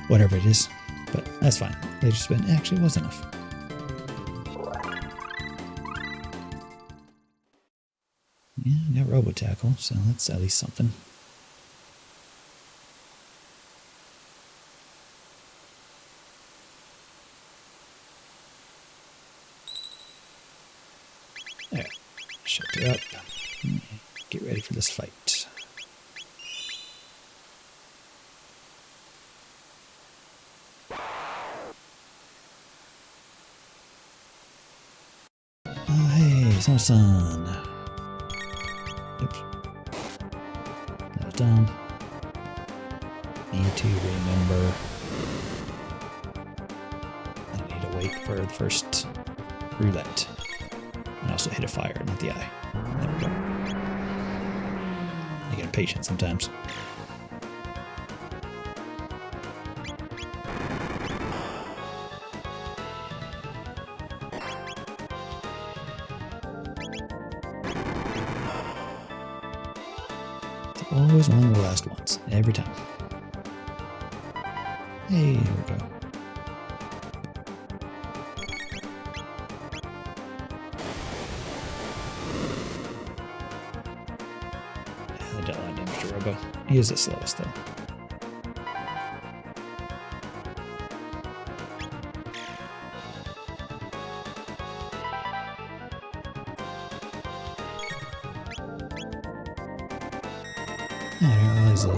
whatever it is. But that's fine. Laser spin actually was enough. Yeah, I got Robo Tackle, so that's at least something. There. Shut her up. Get ready for this fight. Oh, hey, Sun. Oops. That was dumb. Need to remember. I need to wait for the first roulette. And also hit a fire, not the eye. There we go. I get impatient sometimes. It's always one of the last ones, every time. Hey, here we go. I don't want to damage the Robo. He is the slowest though. I didn't realize the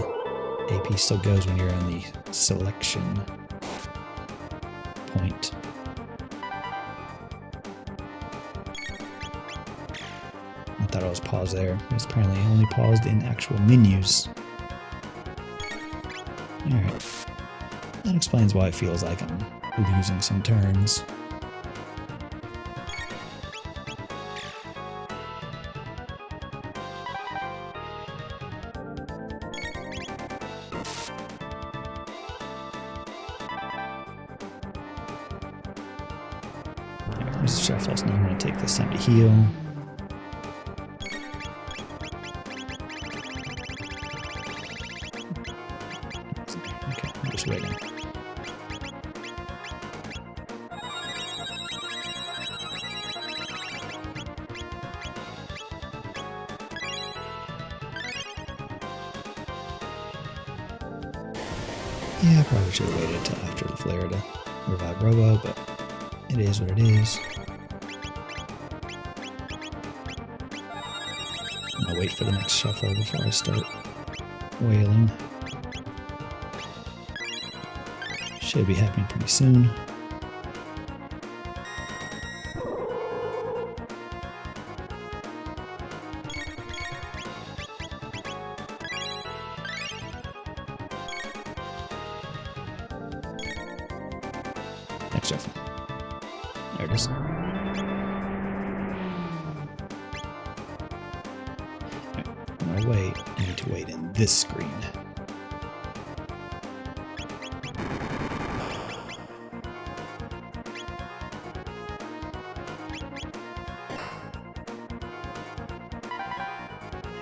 AP still goes when you're on the selection point. I thought it was paused there. It's apparently only paused in actual menus. Alright. That explains why it feels like I'm losing some turns. There's the shuffle, so now I'm going to take this time to heal. Okay, I'm just waiting. Yeah, I probably should have waited until after the flare to revive Robo, but it is what it is. I'm gonna wait for the next shuffle before I start wailing. Should be happening pretty soon. Next shuffle. There it is. I'm gonna wait. I need to wait in this screen.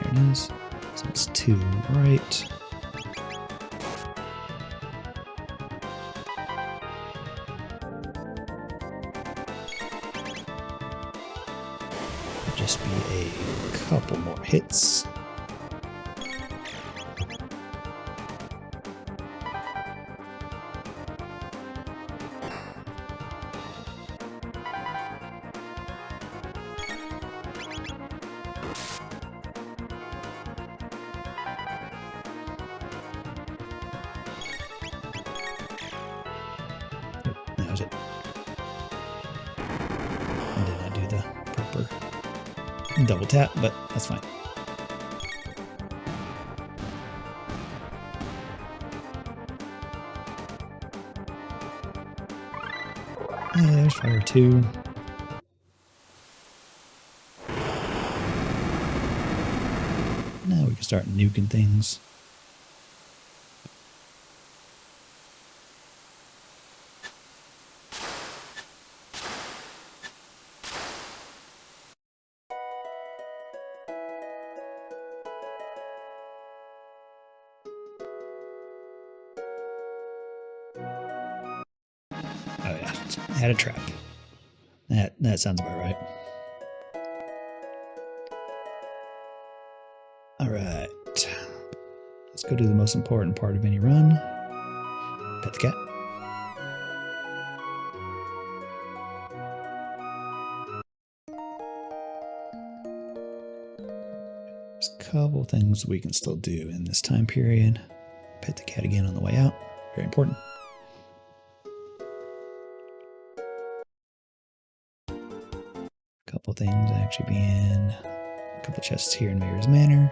There it is. So it's 2 right. Just be a couple more hits. That was it. I did not do the proper double tap, but that's fine. Yeah, there's fire too. Now we can start nuking things. Oh yeah, had a trap. That sounds about right. All right, let's go do the most important part of any run. Pet the cat. There's a couple things we can still do in this time period. Pet the cat again on the way out. Very important. Couple things actually being a couple chests here in Mayor's Manor.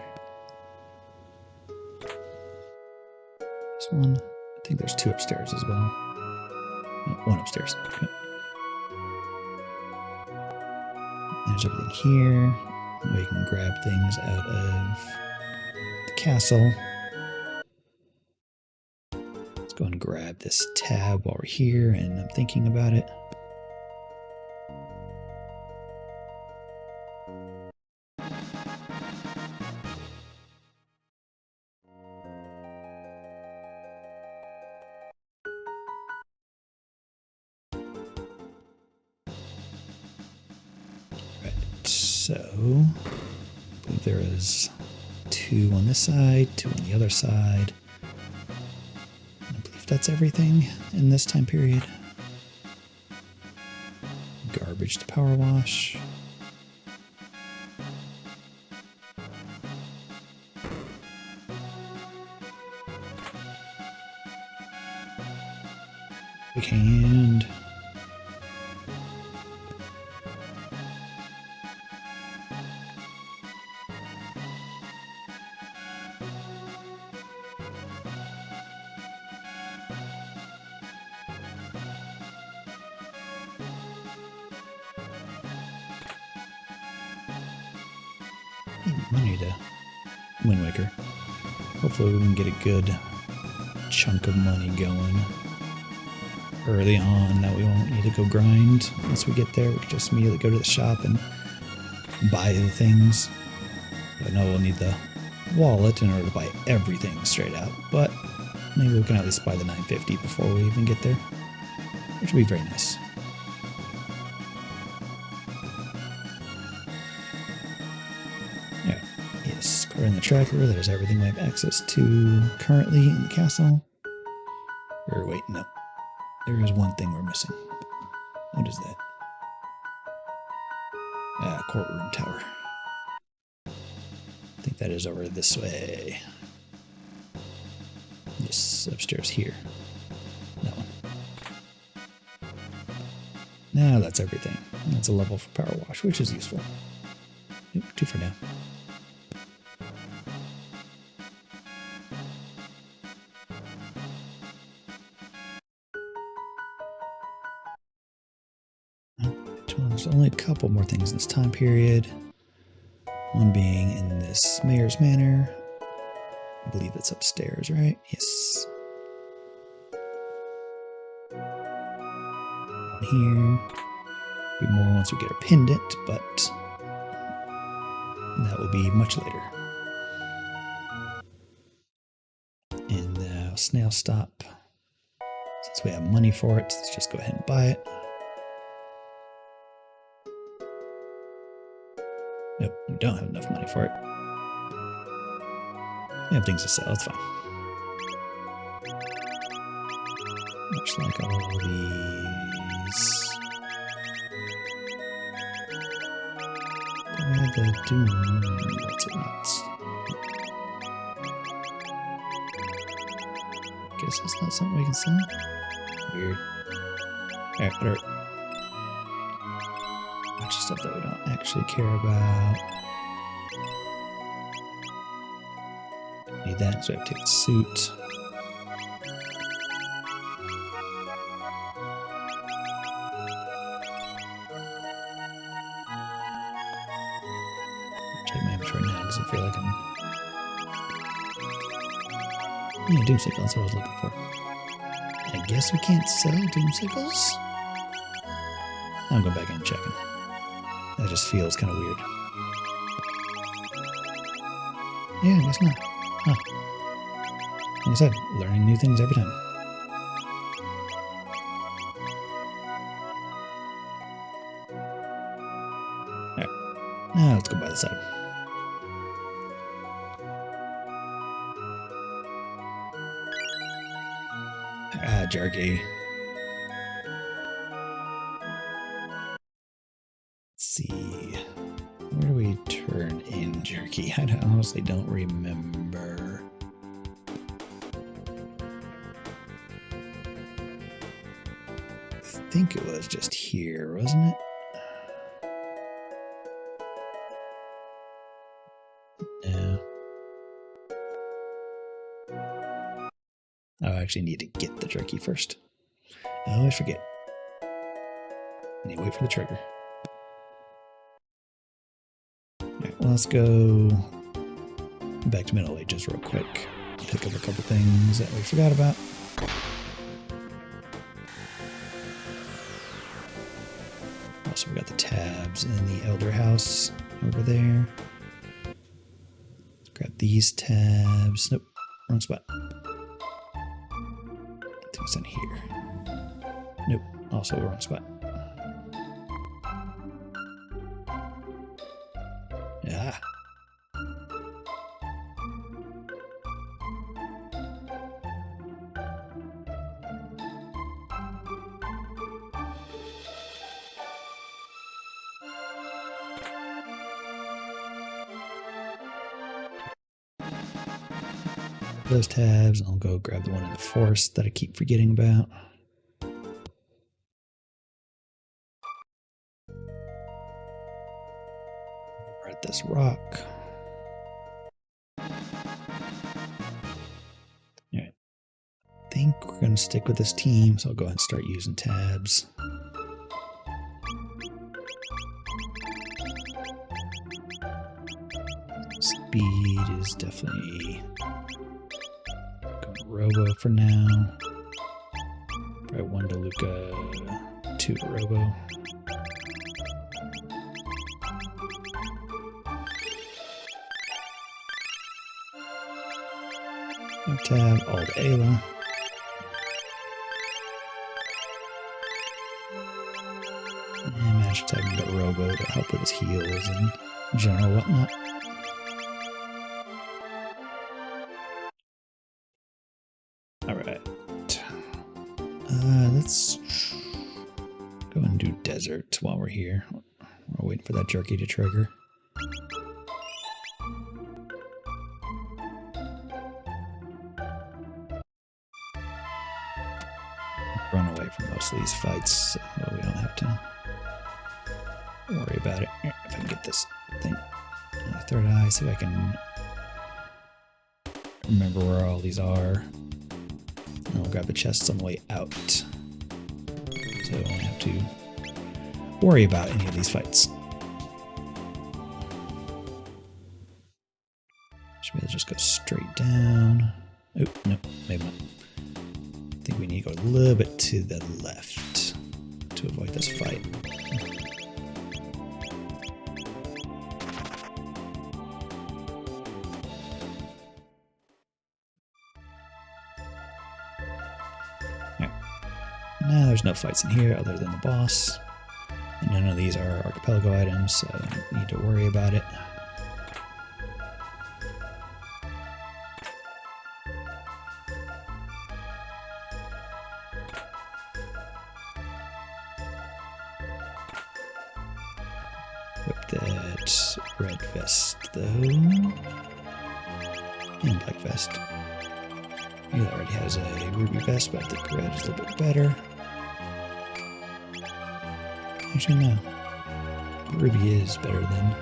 This one, I think there's two upstairs as well. No, one upstairs. Okay. There's everything here. We can grab things out of the castle. Let's go and grab this tab while we're here, and I'm thinking about it. So, I believe there is 2 on this side, 2 on the other side. I believe that's everything in this time period. Garbage to power wash. Big hand. Money to Wind Waker. Hopefully we can get a good chunk of money going early on. That we won't need to go grind once we get there. We can just immediately go to the shop and buy the things. I know we'll need the wallet in order to buy everything straight out, but maybe we can at least buy the 950 before we even get there, which would be very nice. In the tracker, there's everything we have access to currently in the castle. Or wait, no. There is one thing we're missing. What is that? Courtroom tower. I think that is over this way. Yes, upstairs here. That one. Now that's everything. That's a level for power wash, which is useful. Yep, 2 for now. There's only a couple more things in this time period. One being in this Mayor's Manor. I believe it's upstairs, right? Yes. One here. Be more once we get our pendant, but that will be much later. And snail stop. Since we have money for it, let's just go ahead and buy it. Nope, we don't have enough money for it. We have things to sell, it's fine. Much like all these. I had the doom. What's it not? Guess it's not something we can sell. Weird. Alright, whatever. Bunch of stuff that we don't actually care about. Need that, so I have to take the suit. doesn't feel like I'm... Yeah, Doomsicle, that's what I was looking for. I guess we can't sell Doomsicles? I'm going back in and checking. That just feels kind of weird. Yeah, I guess not. Huh. Like I said, learning new things every time. Alright, now let's go by the side. Ah, jerky. Let's see. Where do we turn in jerky? I honestly don't remember. I think it was just here, wasn't it? No. Oh, I actually need to get the jerky first. Oh, I forget. I need to wait for the trigger. Alright, well, let's go back to Middle Ages real quick. Pick up a couple things that we forgot about. Also, we got the tabs in the Elder House over there. Let's grab these tabs. Nope, wrong spot. I think it's in here. Nope, also wrong spot. Ah. Those tabs, I'll go grab the one in the forest that I keep forgetting about. We're at this rock. Alright. I think we're going to stick with this team, so I'll go ahead and start using tabs. Speed is definitely going to Robo for now. Probably 1 to Luca, 2 to Robo. No tab, all to Ayla. And Magic Tag and got Robo to help with his heals and general whatnot. Alright. Let's go and do desert while we're here. We're waiting for that jerky to trigger. Run away from most of these fights so we don't have to worry about it. If I can get this thing on the third eye, see if I can remember where all these are. And I'll grab the chests on the way out, so I don't have to worry about any of these fights. Should be able to just go straight down. Oh, no, maybe not. I think we need to go a little bit to the left to avoid this fight. Now there's no fights in here other than the boss. And none of these are Archipelago items, so I don't need to worry about it. Whip that red vest though. And black vest. He already has a ruby vest, but I think red is a little bit better. Actually, no. Ruby is better than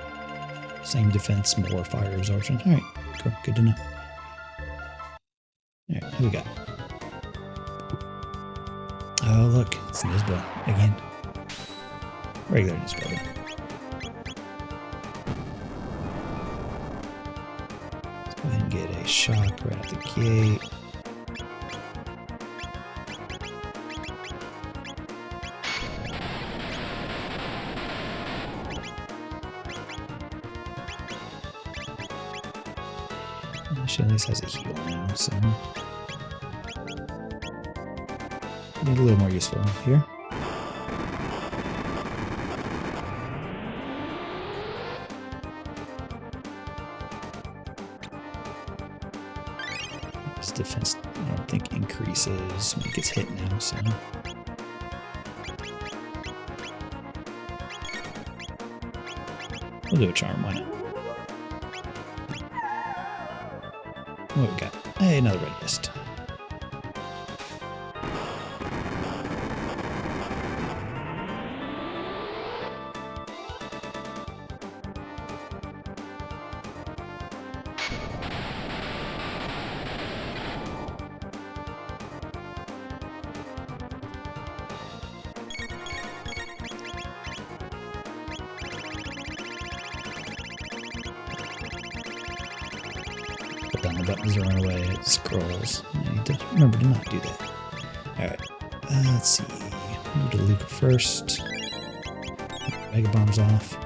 same defense, more fire absorption. Alright, cool. Good to know. Alright, who we got? Oh, look. It's Nisba again. Regular Nisba. get a shock right at the gate. She at least has a heal now, so need a little more useful here. His defense, I don't think, increases when he gets hit now, so. We'll do a charm, why not? What we got? Hey, another red mist. Down the buttons to run away, it scrolls. I need to remember to not do that. Alright, let's see. Move to Luca first. Mega Bombs off.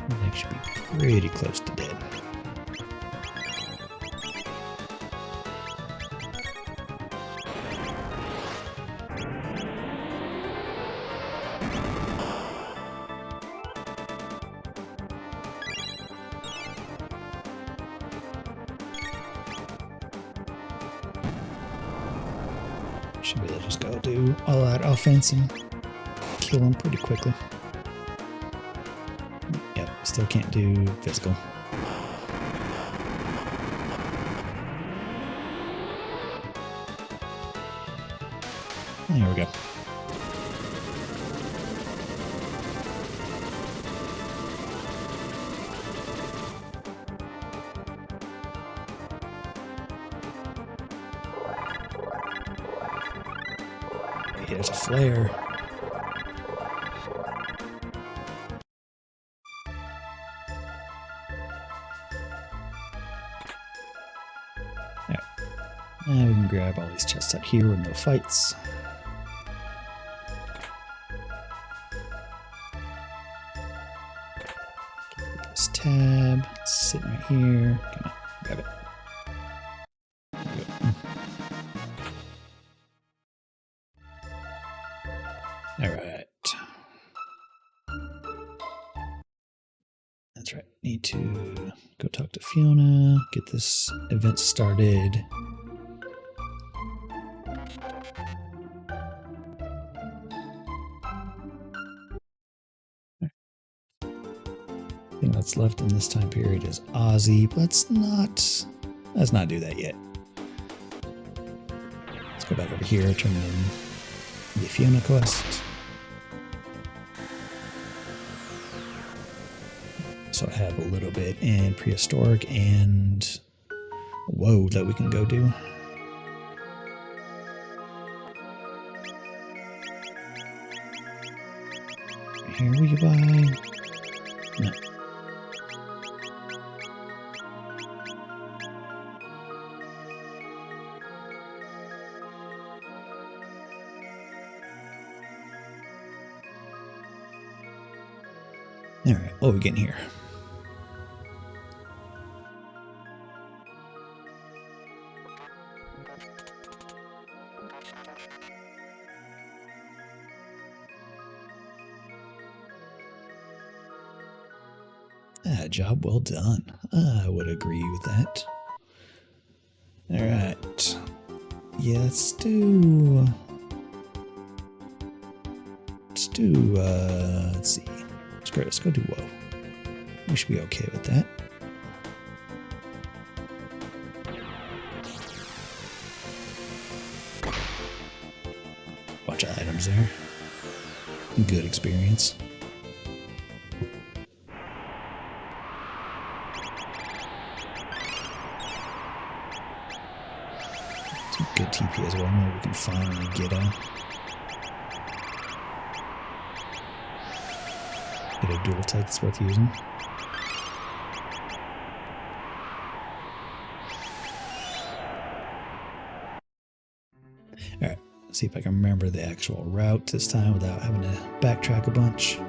They should be pretty close to dead. Should be able to just go do all out offense and kill him pretty quickly. Yep, still can't do physical. There we go. Here's a flare. There. Now we can grab all these chests out here with no fights. This tab, it's sitting right here. Come on, grab it. Alright. That's right. Need to go talk to Fiona, get this event started. Thing that's left in this time period is Ozzy, but let's not do that yet. Let's go back over here, turn in the Fiona quest. So I have a little bit in prehistoric and woe that we can go do. Here will you buy? No. Alright, what are we getting here? Job well done. I would agree with that. Alright. Yeah, let's do, let's see. Let's go do woe. We should be okay with that. Bunch of items there. Good experience. good TP as well. Maybe we can finally get a dual tech that's worth using. Alright, let's see if I can remember the actual route this time without having to backtrack a bunch.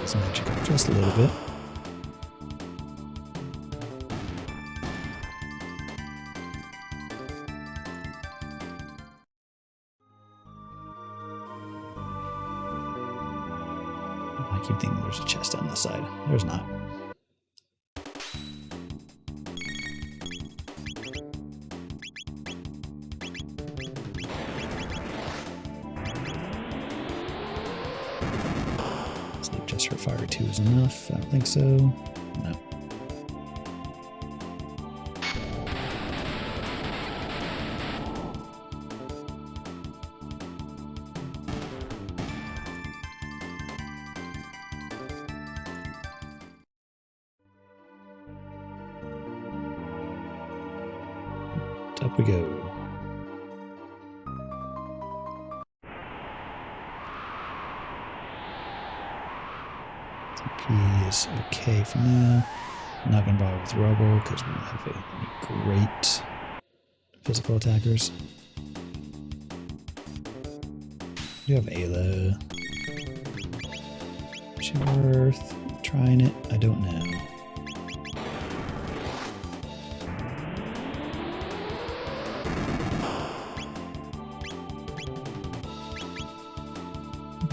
So magic up just a little bit. I keep thinking there's a chest on the side. There's not. Just her fire 2 is enough. I don't think so. No. Up we go. TP is okay for now. I'm not going to bother with rubble because we don't have any great physical attackers. We do have Ayla. Is she worth trying it? I don't know.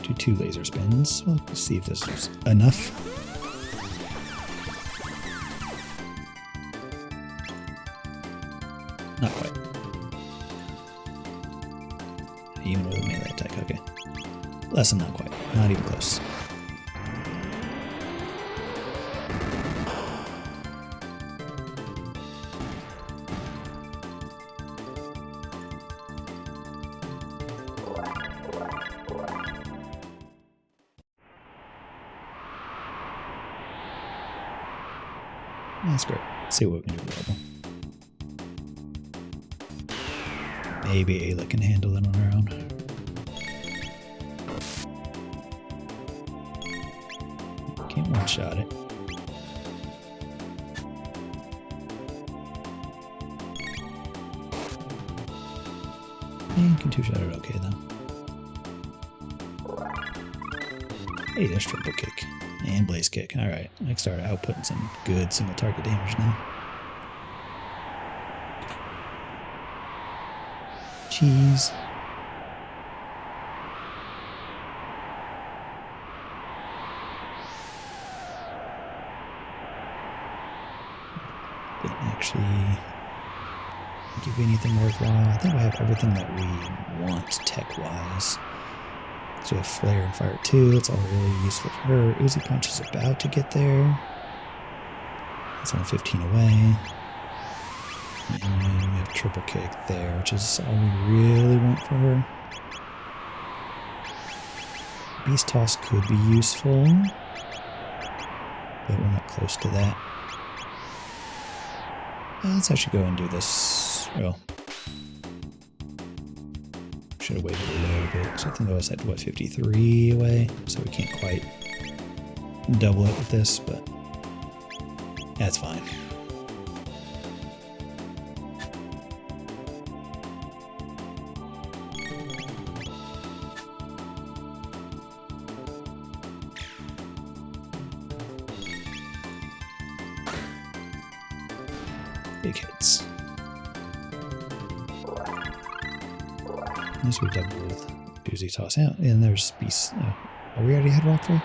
Do 2 laser spins. We'll see if this is enough. Not quite. Even with a melee attack, okay. Less than not quite. Not even close. That's great. Let's see what we can do with rubble. Maybe Ayla can handle it on her own. Can't one-shot it. And can two-shot it okay, though. Hey, there's triple kick. And blaze kick. Alright, I can start outputting some good single target damage now. Cheese. Didn't actually give anything worthwhile. I think we have everything that we want tech-wise. So we have Flare and Fire 2, that's all really useful for her. Uzi Punch is about to get there. It's only 15 away. And we have Triple Kick there, which is all we really want for her. Beast Toss could be useful, but we're not close to that. Let's actually go and do this. Well, should have waited a little bit. So I think I was at, what, 53 away? So we can't quite double it with this, but that's fine. Big hits. This we double with doozy toss out. And there's beast. Oh, we already had rock throw?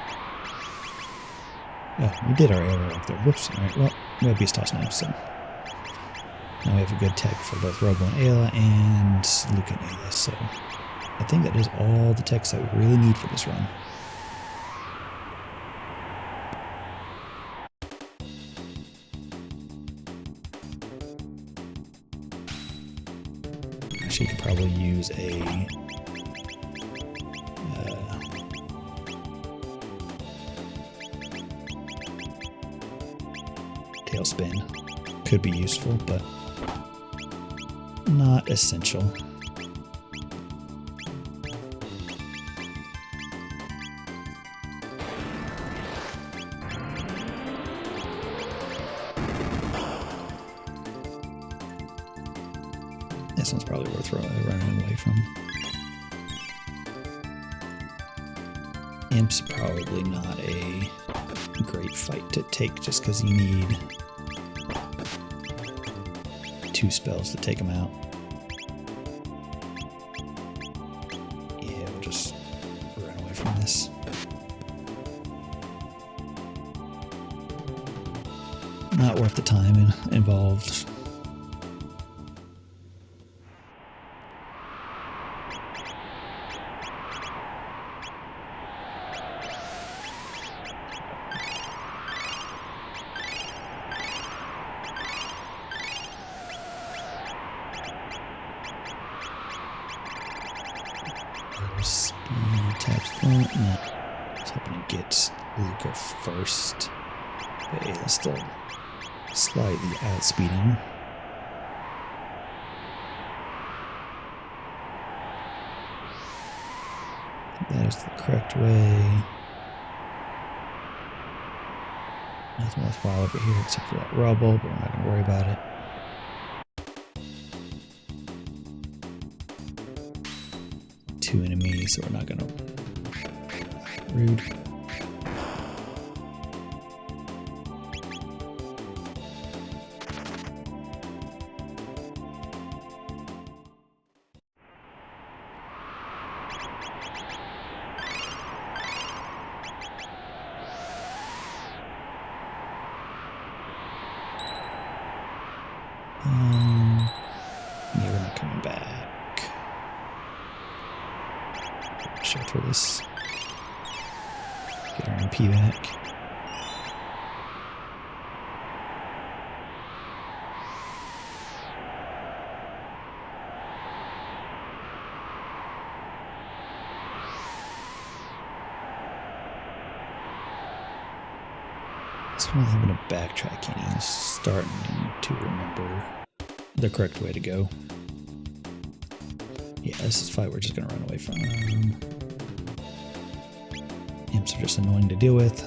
Oh, we did our aerial rock throw. Whoops. Alright, well, we have beast toss now, so. Now we have a good tech for both Robo and Ayla and Luca and Ayla, so I think that is all the techs that we really need for this run. Actually, you could probably use a tailspin. Could be useful, but not essential. This one's probably worth running away from. Imp's probably not a great fight to take just because you need 2 spells to take them out. Yeah, we'll just run away from this. Not worth the time involved. Speed taps front. No. I was hoping to get Luca first. But Ayla's still slightly outspeeding. That is the correct way. Nothing worthwhile over here except for that rubble, but we're not going to worry about it. Two enemies, so we're not gonna. Rude. Yeah, we're not coming back. Show through this. Get our MP back. This one having a backtracking and starting to remember the correct way to go. Yeah, this is a fight we're just gonna run away from. Imps are just annoying to deal with.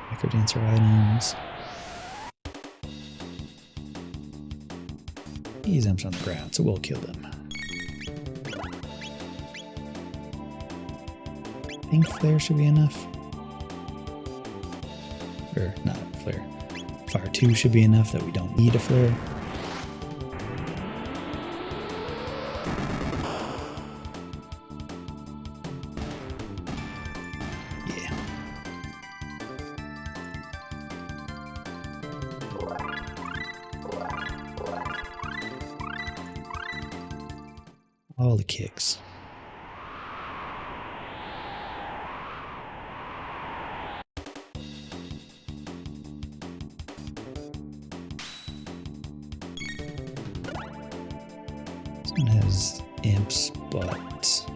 Microdancer items. These imps on the ground, so we'll kill them. I think flare should be enough. Or not flare. Fire 2 should be enough that we don't need a flare. Yeah. All the kicks. One has imps, but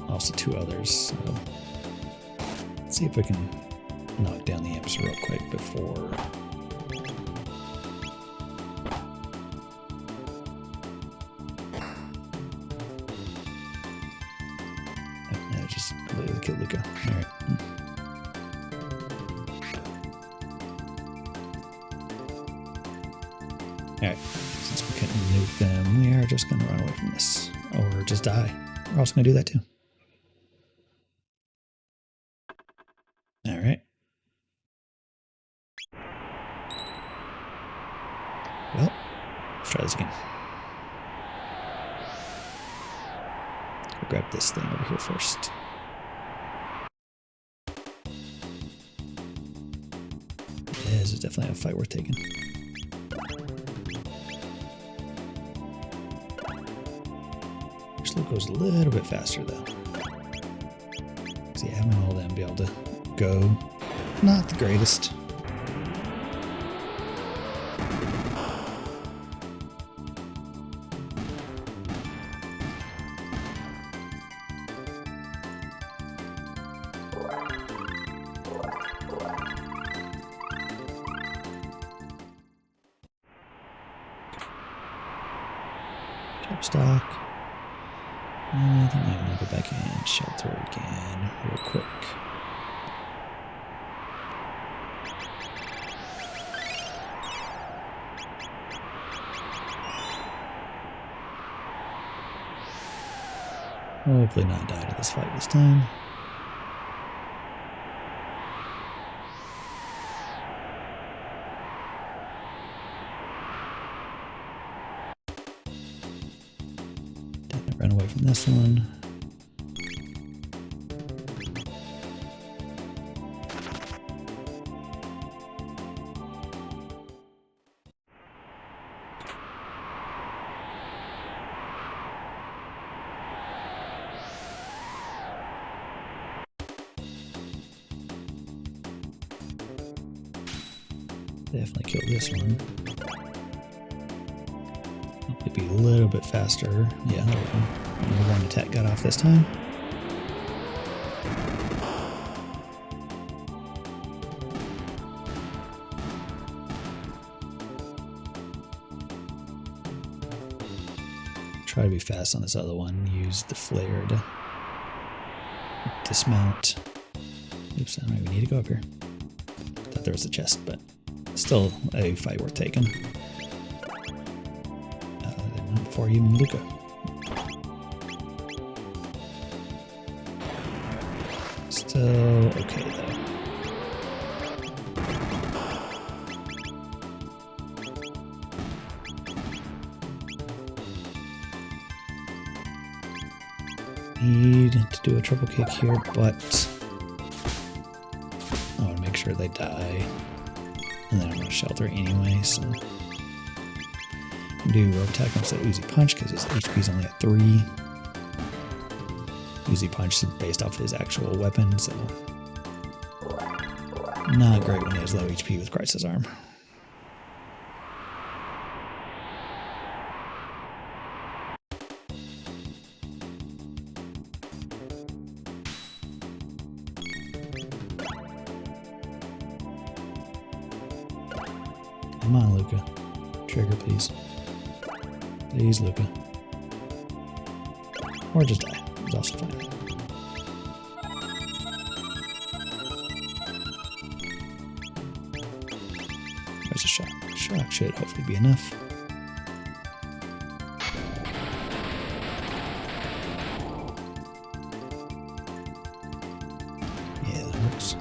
also 2 others, so let's see if we can knock down the imps real quick before. Yeah, just literally kill Luca. Alright. Alright, since we couldn't nuke them, we are just going to run away from this. Or just die. We're also going to do that too. Alright. Well, let's try this again. I'll grab this thing over here first. This is definitely a fight worth taking. Slow goes a little bit faster though. See, having all them be able to go, not the greatest. Stock. I think I'm gonna go back and shelter again real quick. Hopefully not die to this fight this time. Run away from this one. Definitely kill this one. Be a little bit faster. Yeah, there we go. Only one attack got off this time. Try to be fast on this other one. Use the flare to dismount. Oops, I don't even need to go up here. Thought there was a chest, but still a fight worth taking. For you, Luca. Still okay though. Need to do a triple kick here, but I want to make sure they die. And then I'm going to shelter anyway, so. Do rope attack instead of Uzi Punch because his HP is only at 3. Uzi Punch is based off his actual weapon, so not great when he has low HP with Crisis Arm. Come on, Luca. Trigger, please. Please, Luca. Or just die. It's also fine. There's a shock. Shock should hopefully be enough. Yeah, that works.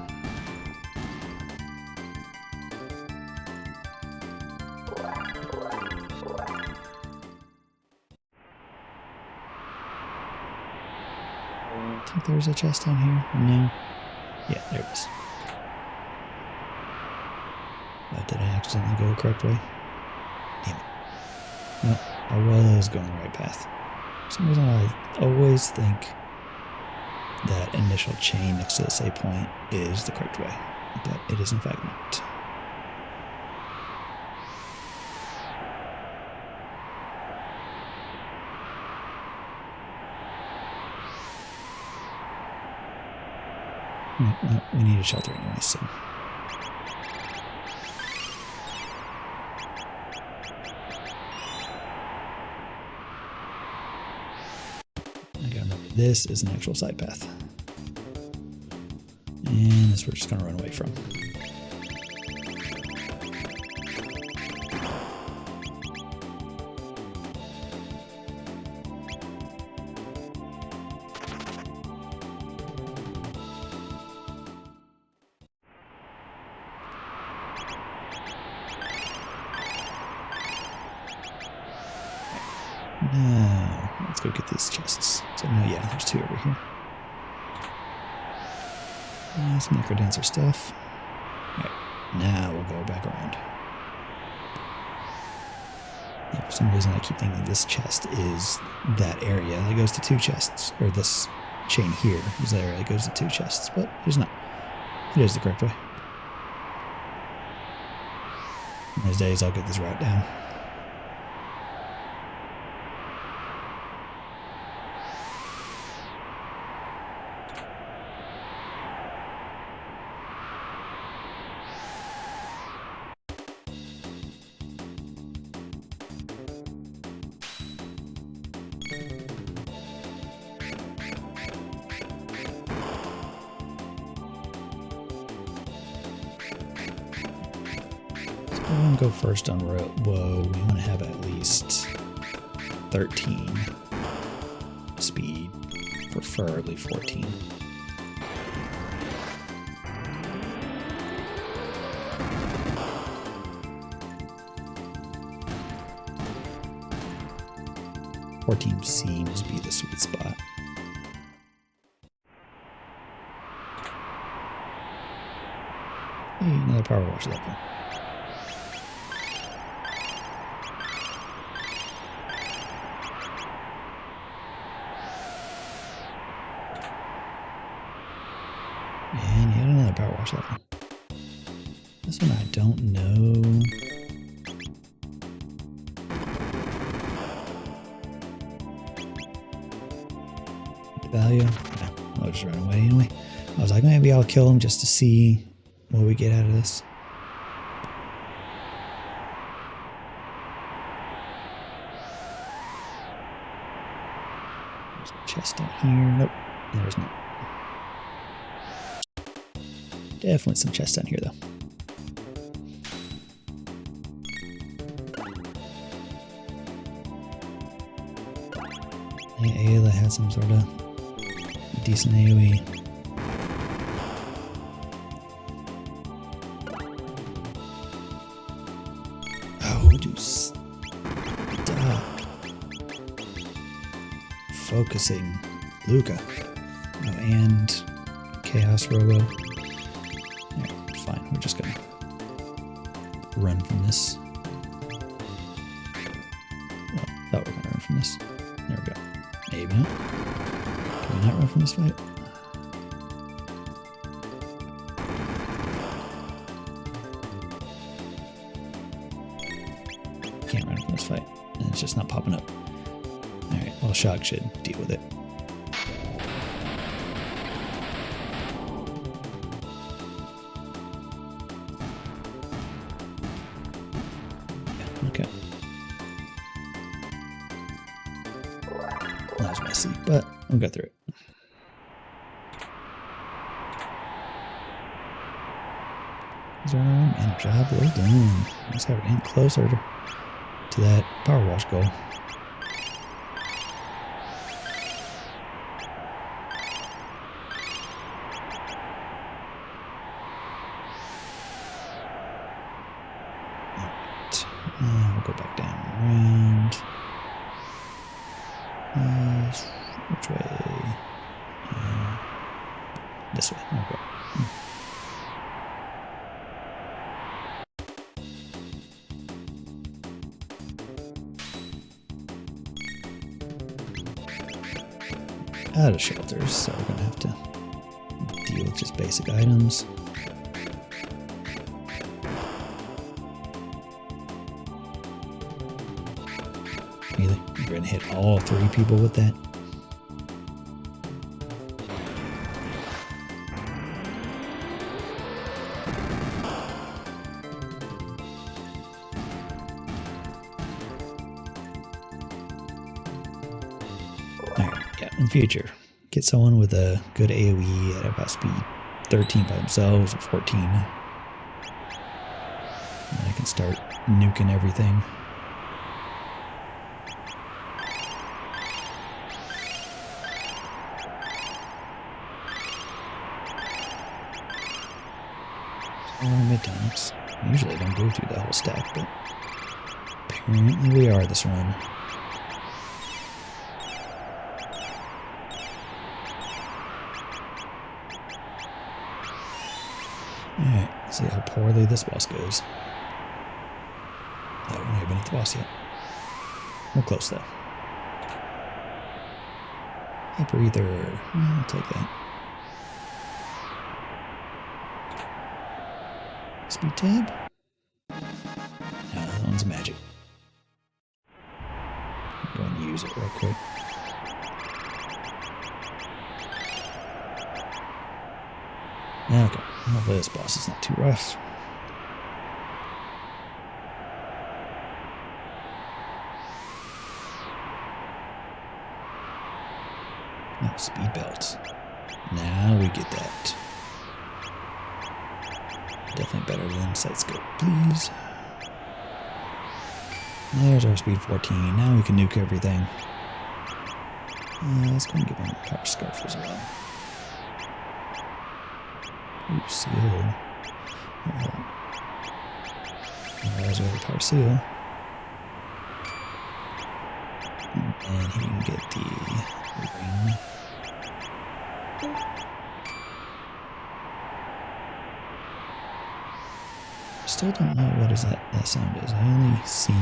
I think there's a chest down here. No. Yeah, there it is. But did I accidentally go the correct way? Damn it. No, I was going the right path. For some reason I always think that initial chain next to the save point is the correct way. But it is in fact not. No, we need a shelter anyway, so. I gotta remember, this is an actual side path. And this we're just gonna run away from. Now, let's go get these chests. So, no, yeah, there's 2 over here. Some necrodancer stuff. Alright, now we'll go back around. Yeah, for some reason, I keep thinking this chest is that area that goes to 2 chests, or this chain here is the area that goes to 2 chests, but it's not. It is the correct way. One of those days, I'll get this route down. I want to go first on road. Whoa, we want to have at least 13 speed, preferably 14. Seems to be the sweet spot. Hey, another power wash level. And yet another power wash level. This one I don't know. Value. No, I'll just run away anyway. I was like, maybe I'll kill him just to see what we get out of this. There's a chest down here. Nope, there's not. Definitely some chests down here, though. Yeah, Ayla had some sort of decent AoE. Oh, dude, stop focusing Luca. Oh, and Chaos Robo. Alright, fine. We're just gonna run from this. Well, thought we were gonna run from this. There we go. Maybe not. Can we not run from this fight? Can't run from this fight. And it's just not popping up. Alright, well, Shock should deal with it. Yeah, okay. That was messy, but we'll go through it. Is there another one? Man, job well done. Let's have it getting closer to that power wash goal. Alright. We'll go back down and around. Which way? This way. Okay. Out of shelters, so we're gonna have to deal with just basic items. Really? You're gonna hit all 3 people with that? In future, get someone with a good AoE at about speed 13 by themselves or 14. And I can start nuking everything. Mid-times. Usually I don't go through the whole stack, but apparently we are this run. Alright, let's see how poorly this boss goes. Oh, we're not even at the boss yet. We're close though. Hey, breather. I'll take that. Speed tab? No, that one's magic. I'm going to use it real quick. Okay, hopefully this boss is not too rough. Oh, speed belt. Now we get that. Definitely better than side scope, please. There's our speed 14. Now we can nuke everything. Let's go and give him a power scarf as well. Ooh, seal. There's our power seal. And he can get the ring. Still don't know what is that sound is. I only seem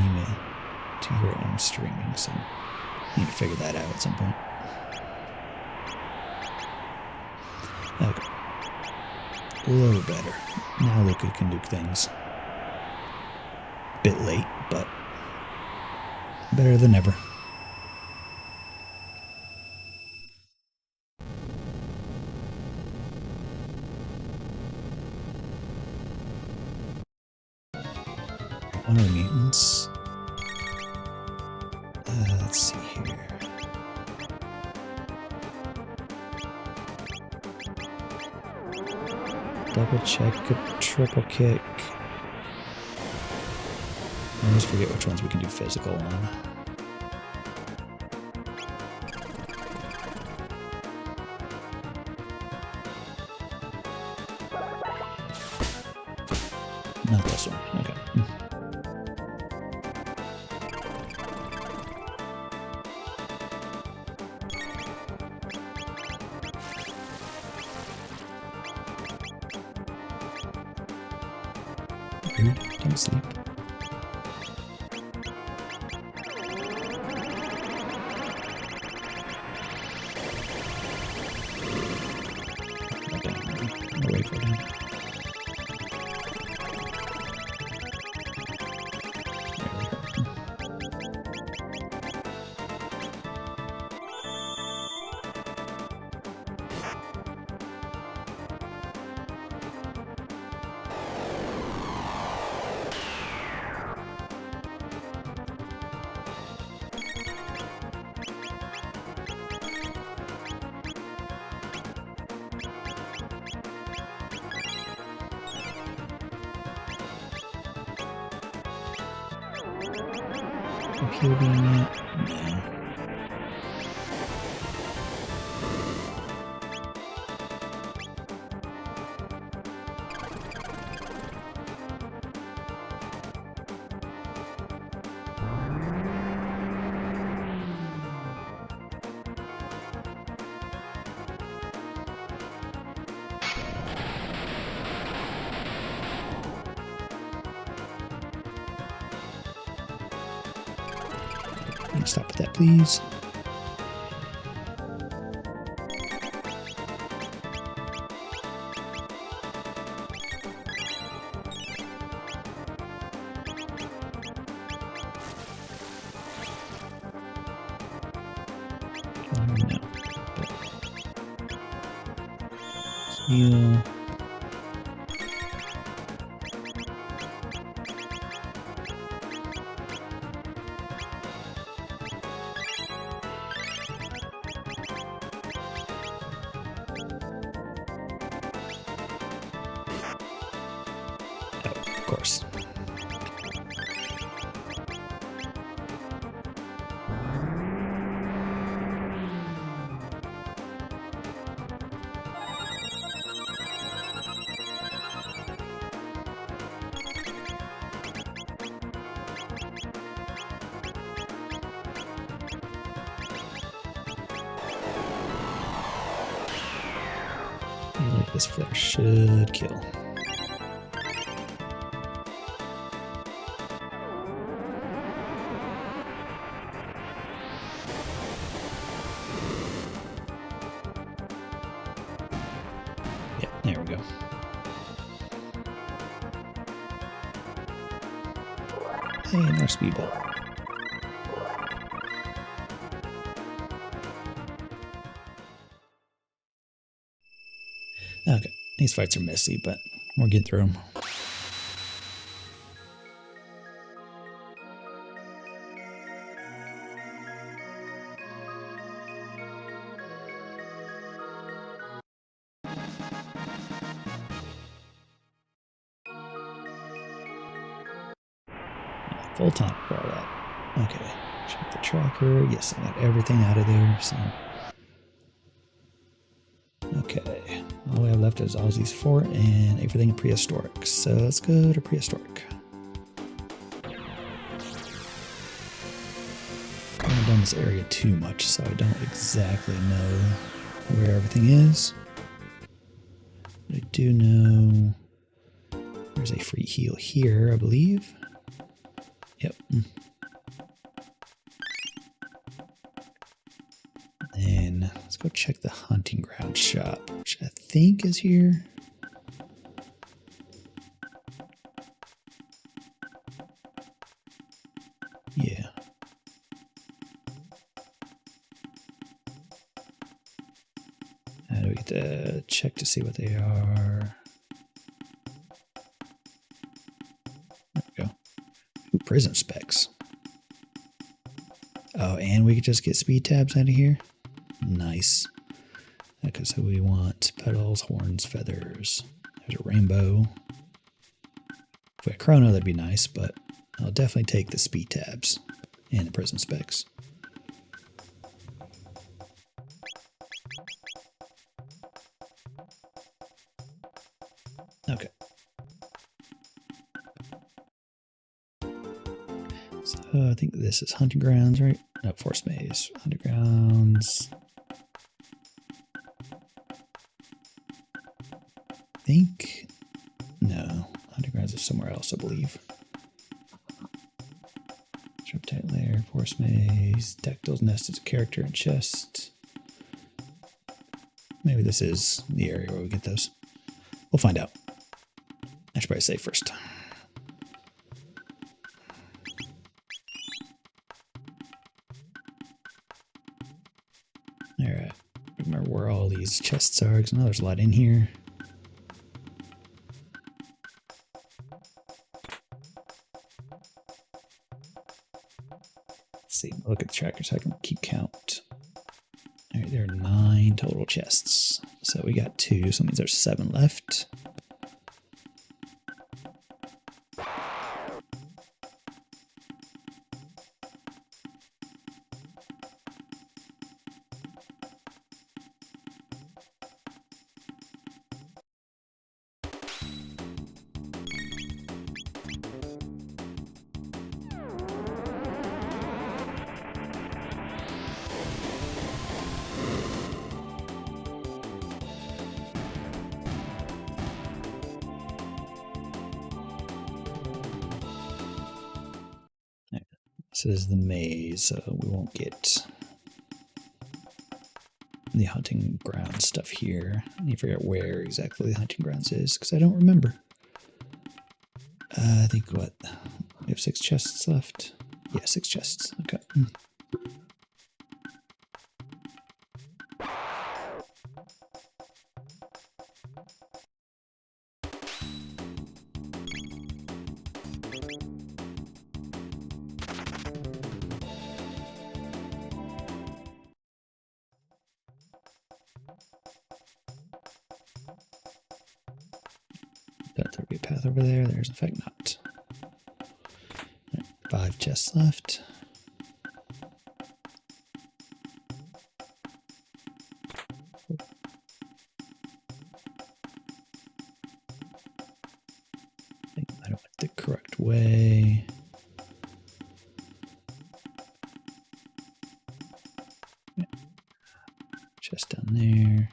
to hear it when I'm streaming, so I need to figure that out at some point. Okay. A little better. Now Luca can nuke things. Bit late, but better than ever. One of the mutants. Let's see here. Double check, a triple kick. I always forget which ones we can do physical on. Not this one. Okay. Don't sleep. Okay, I'll wait for him. Computing it? No. Stop with that, please. No. Heal. Of course. I feel like this flash should kill. Hey, another speed belt. Okay, these fights are messy, but we're getting through them. Full time for all that. Okay, check the tracker. Yes, I got everything out of there, so. Okay, all we have left is Ozzy's Fort and everything prehistoric. So let's go to prehistoric. I haven't done this area too much, so I don't exactly know where everything is. But I do know there's a free heal here, I believe. Yep. And let's go check the hunting ground shop, which I think is here. Yeah. How do we get to check to see what they are? There we go. Ooh, prison specs. Oh, and we could just get speed tabs out of here. Nice. Okay, so we want petals, horns, feathers. There's a rainbow. If we had chrono, that'd be nice, but I'll definitely take the speed tabs and the prison specs. Okay. So I think this is hunting grounds, right? No, forest maze. Hunting grounds. I think. No, hunting grounds is somewhere else, I believe. Reptile lair, forest maze, Dactyl's nest as a character and chest. Maybe this is the area where we get those. We'll find out. I should probably save first. Alright. Remember where all these chests are, because I know there's a lot in here. Let's see. Look at the tracker so I can keep count. Alright, there are 9 total chests. So we got 2, so that means there's 7 left. This is the maze, so we won't get the hunting ground stuff here. I need to figure out where exactly the hunting grounds is, because I don't remember. I think what? We have 6 chests left? Yeah, 6 chests. Okay. Thought there'd be a path over there. There's in fact not. Right, 5 chests left. I think I don't went the correct way. Yeah. Chest down there.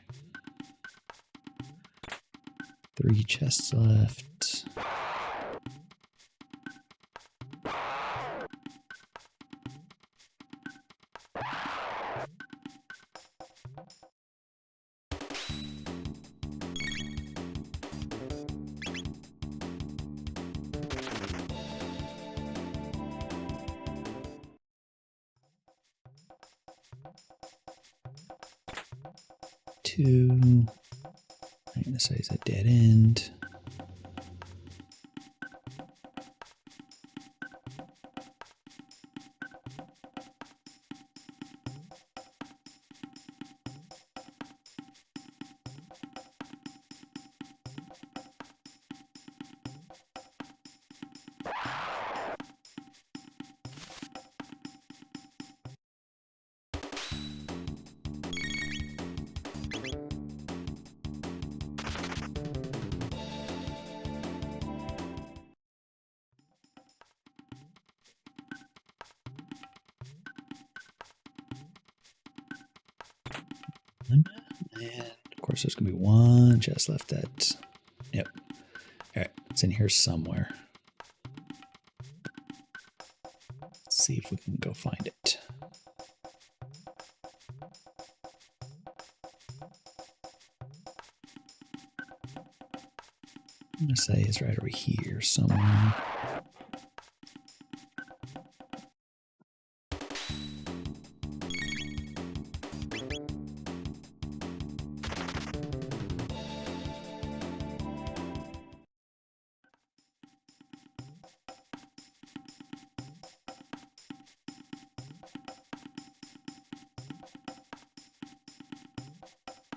3 chests left. 2. Right, this is a dead end. And of course, there's going to be one chest left at... Yep. All right, it's in here somewhere. Let's see if we can go find it. I'm going to say it's right over here somewhere.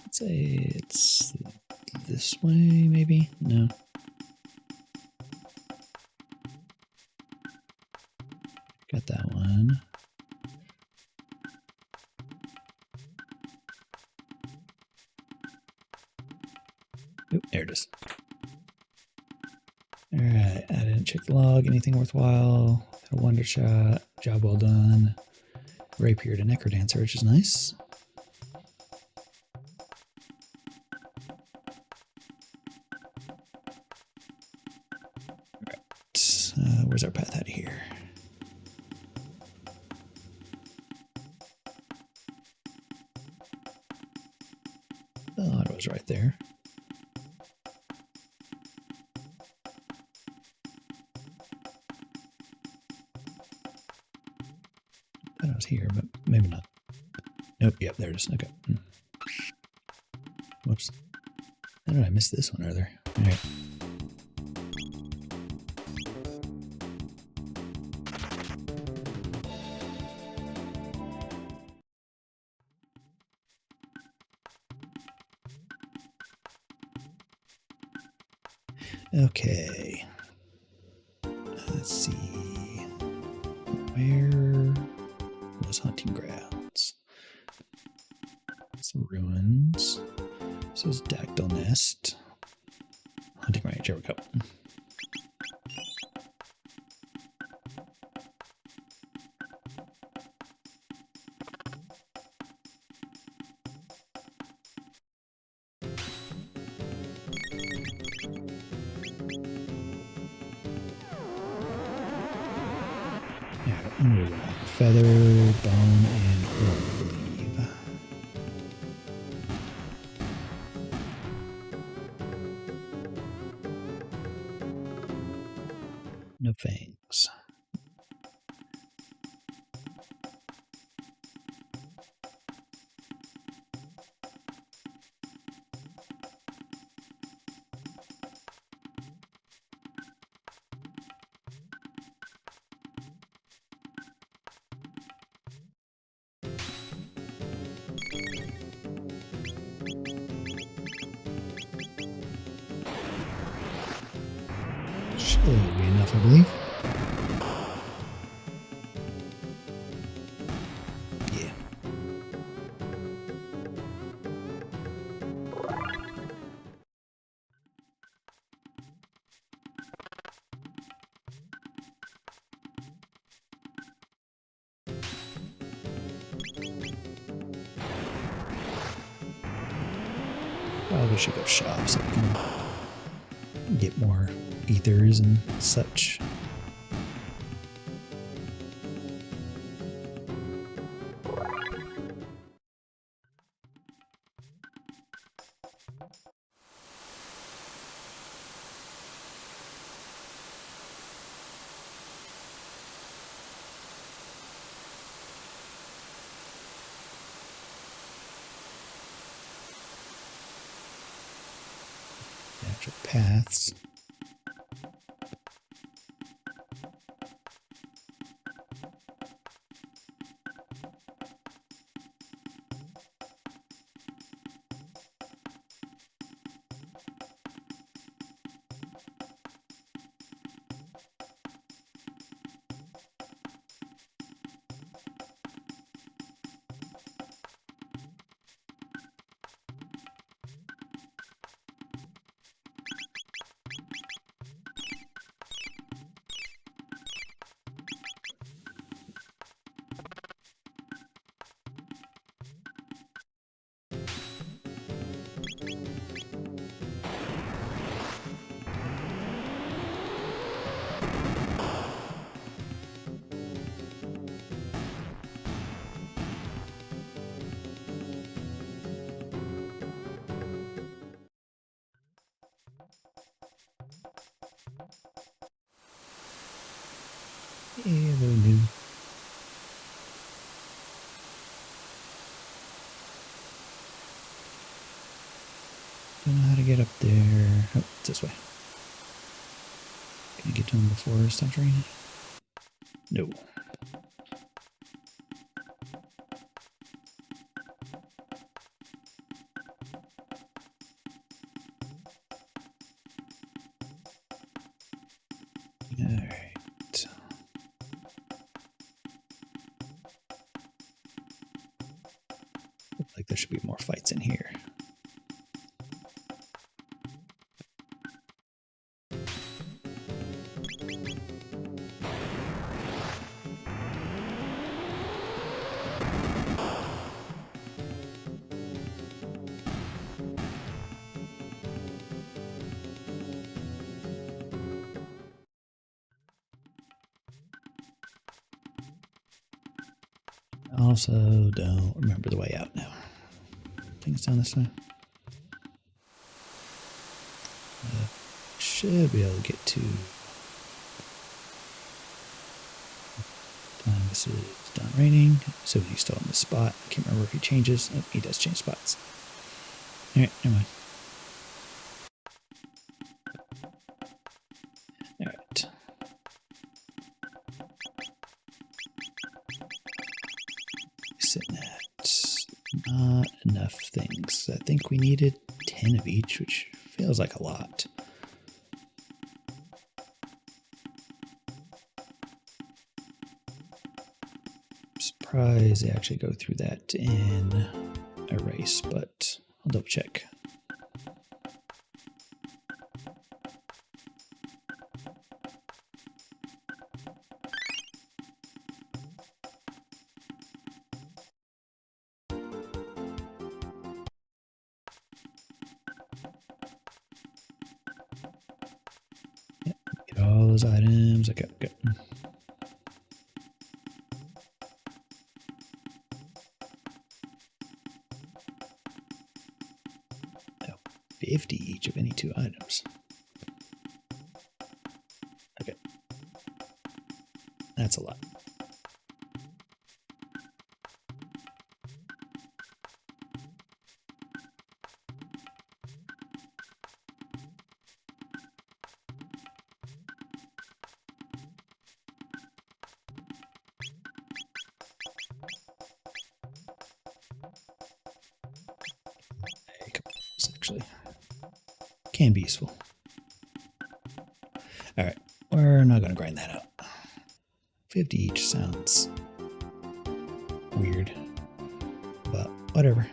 I'd say it's this way, maybe? No. Got that one. Oop, there it is. All right, I didn't check the log. Anything worthwhile? A wonder shot. Job well done. Rapier to Necrodancer, which is nice. Right. Where's our path out of here? Oh, it was right there. I thought it was here, but maybe not. Nope, yep, there it is. Okay. Whoops. How did I miss this one earlier? All right. Okay. Let's see. Where was hunting grounds? Some ruins. This is Dactyl Nest. Hunting range, here we go. Feather, bone, and ore, I believe. No fangs. Should be enough, I believe. Yeah. Probably should go shop so I can get more ethers and such. Check paths. Hello, new. Don't know how to get up there. Oh, it's this way. Can I get to him before it stops raining? No. Alright. Looks like there should be more fights in here. Also, don't remember the way out now. I think it's down this way. Should be able to get to. This is done raining, so he's still in this spot. I can't remember if he changes. Oh, he does change spots. Alright, never mind. Alright. Sitting at not enough things. I think we needed 10 of each, which feels like a lot. Surprised they actually go through that in a race, but I'll double check. Yep, get all those items. Okay, good. 50 each of any 2 items. Okay. That's a lot. A couple of those, actually. Can be useful. Alright, we're not going to grind that out. 50 each sounds weird, but whatever.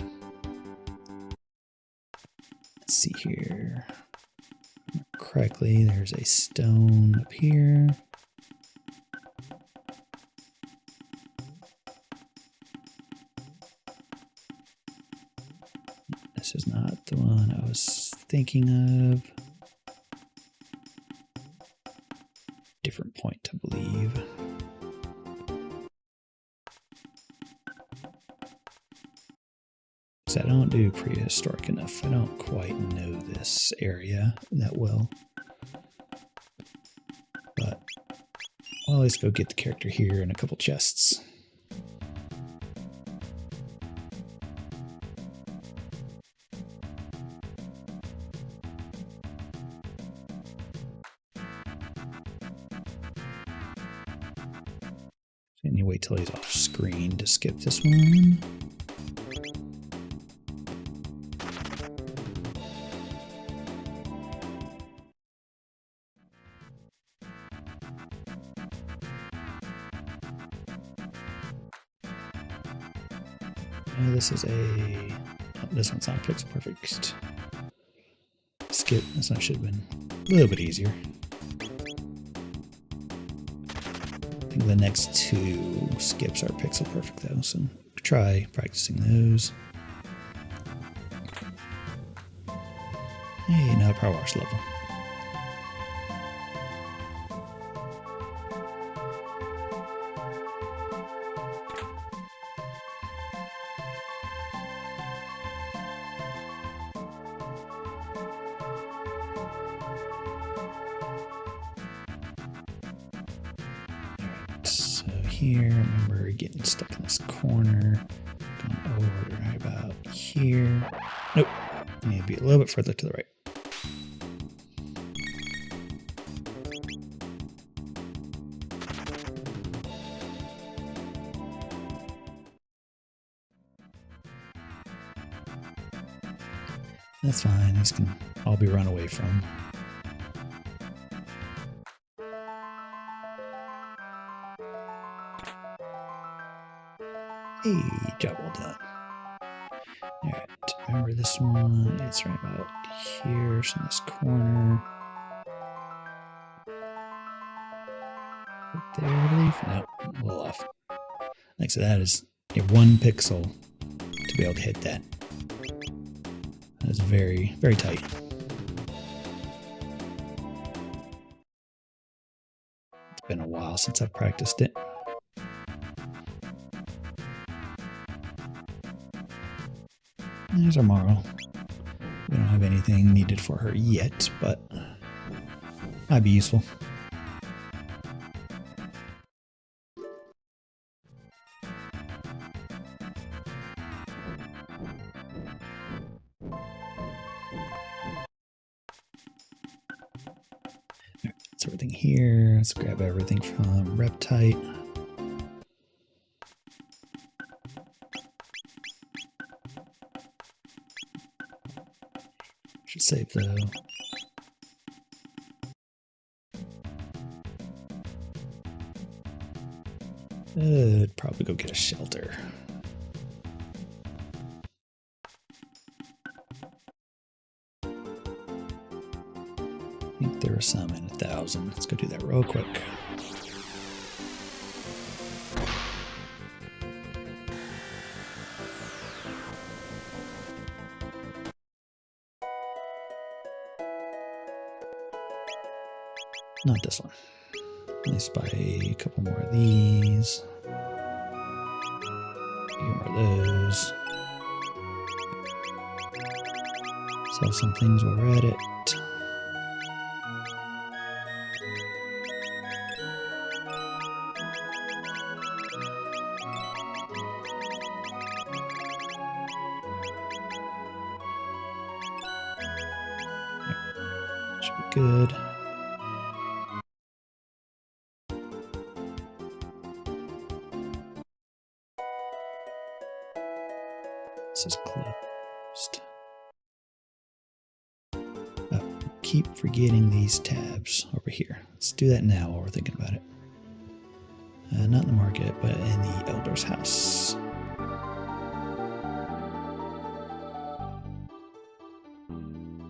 Let's see here. Correctly, there's a stone up here. This is not the one I was thinking of. Different point, I believe. So I don't do prehistoric enough. I don't quite know this area that well. But I'll always go get the character here and a couple chests. And you wait till he's off screen to skip this one. This is a... Oh, this one's not pixel perfect. Skip. This one should have been a little bit easier. I think the next two skips are pixel perfect though, so try practicing those. Hey, another power wash level. So here, remember getting stuck in this corner. Going over right about here. Nope. I need to be a little bit further to the right. That's fine. These can all be run away from. Hey, job well done. Alright, remember this one? It's right about here, so in this corner. Right there, I believe? Nope, a little off. Next to that is you have 1 pixel to be able to hit that. That's very, very tight. It's been a while since I've practiced it. There's our Marl. We don't have anything needed for her yet, but might be useful. Alright, that's everything here. Let's grab everything from Reptite. Should save though. I'd probably go get a shelter. I think there are some in 1,000. Let's go do that real quick. Not this one. Let's buy a couple more of these. A few more of those. Sell some things while we're at it. Should be good. This is closed. Oh, keep forgetting these tabs over here. Let's do that now while we're thinking about it. Not in the market, but in the Elder's house.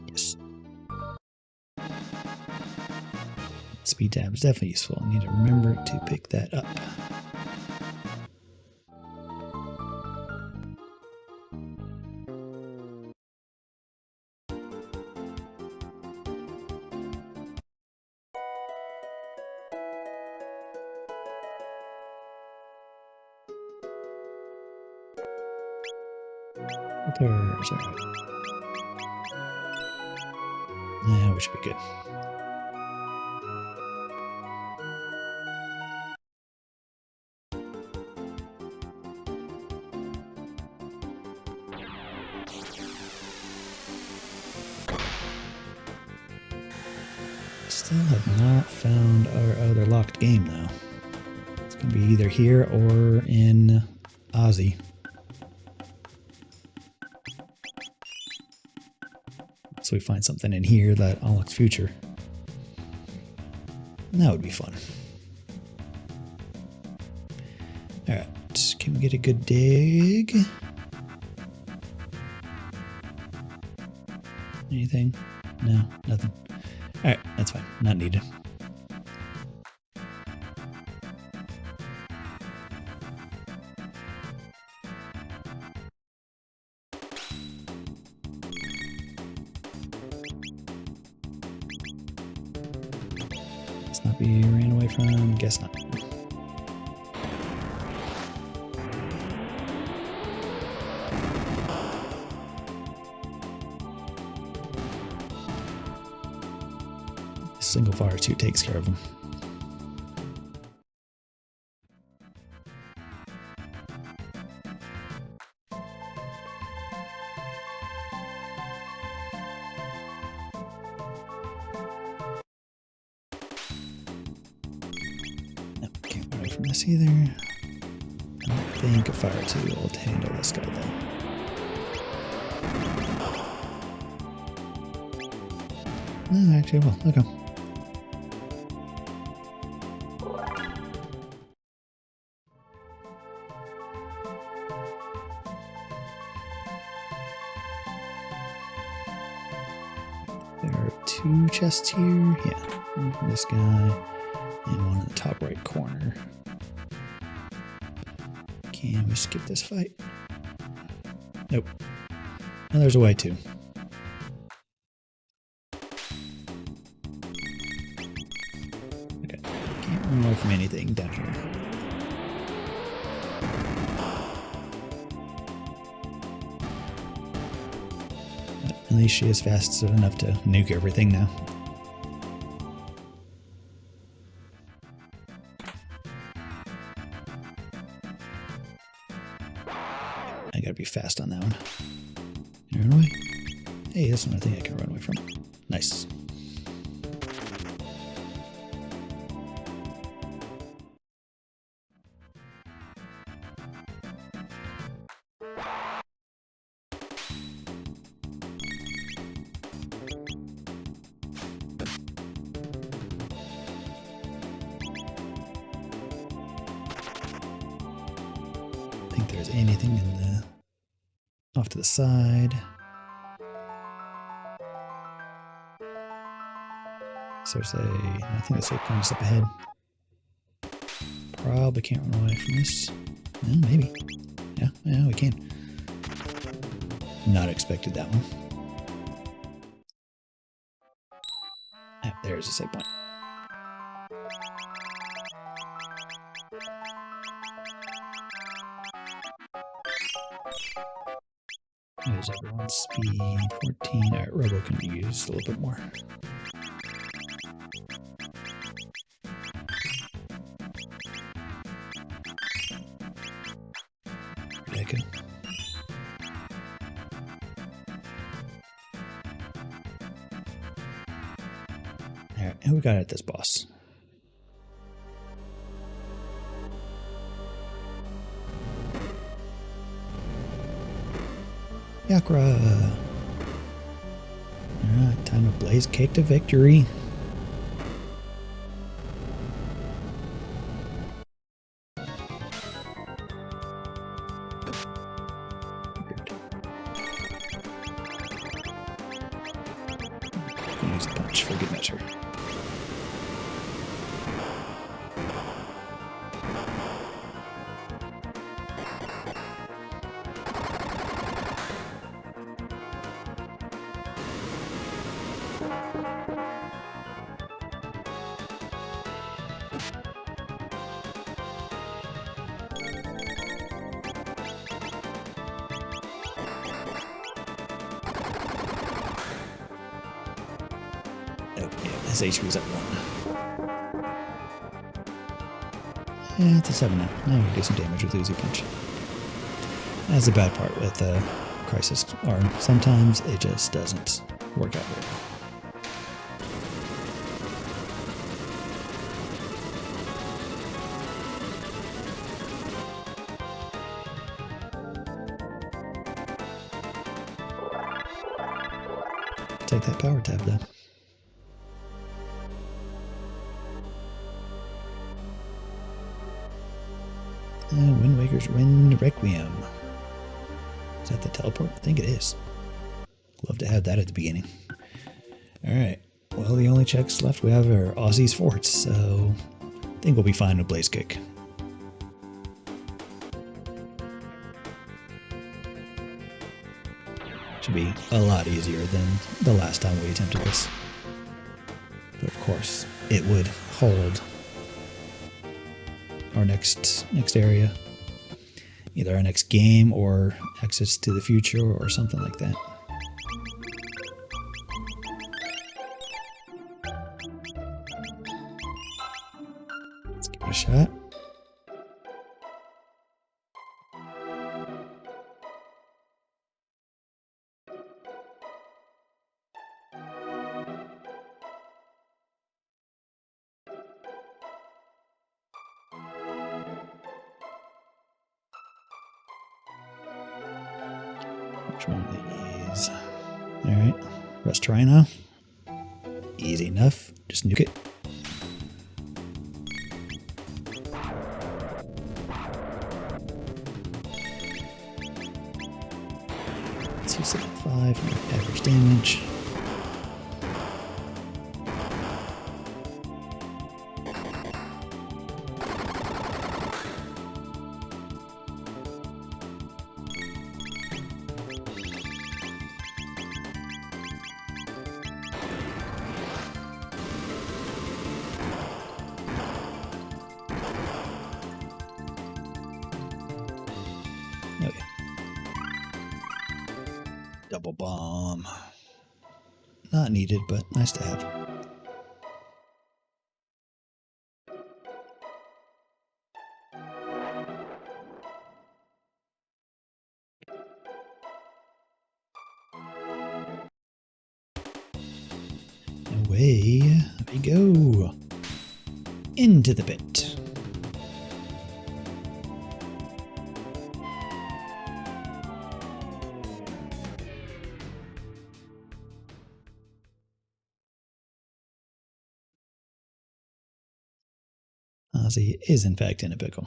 Yes. Speed tab is definitely useful. I need to remember to pick that up. There's alright. Yeah, we should be good. Still have not found our other locked game though. It's Gonna be either here or in Aussie. So we find something in here that unlocks future. That would be fun. Alright, can we get a good dig? Anything? No, nothing. Alright, that's fine. Not needed. Let's not be ran away from. Guess not. Single fire suit takes care of them. No, can't run away from this either. I don't think a fire suit will handle this guy though. No, actually, well, okay. There are 2 chests here. Yeah, one from this guy and one in the top right corner. Can we skip this fight? Nope. Well, there's a way to. Okay, can't run away from anything down here. At least she is fast enough to nuke everything now. I gotta be fast on that one. Can I run away? Hey, that's another thing I can run away from. Nice. I think there's anything in the off to the side. So there's I think the safe point is up ahead. Probably can't run away from this. Well, maybe. Yeah, we can. Not expected that one. Ah, there's a safe point. There's everyone's speed 14. Alright, Robo can be used a little bit more. Echo. Alright, and we got it at this boss. Yakra! Alright, time to blaze cake to victory. Use a punch for good measure. His HP's at 1. Yeah, it's a 7 now. Now we can do some damage with Uzi Punch. That's the bad part with Crisis Arm. Sometimes it just doesn't work out very well. like that power tab though. Wind Waker's Wind Requiem. Is that the teleport? I think it is. Love to have that at the beginning. Alright, well, the only checks left we have are Aussie's Forts, so I think we'll be fine with Blaze Kick. Should be a lot easier than the last time we attempted this. But of course, it would hold our next area. Either our next game or access to the future or something like that. Let's give it a shot. Which one of these? Alright, Rust Rhino. Easy enough, just nuke it. Let's use it at 5 average damage. Okay. Double bomb. Not needed, but nice to have. Away we go. Into the pit. Ozzy is in fact in a pickle.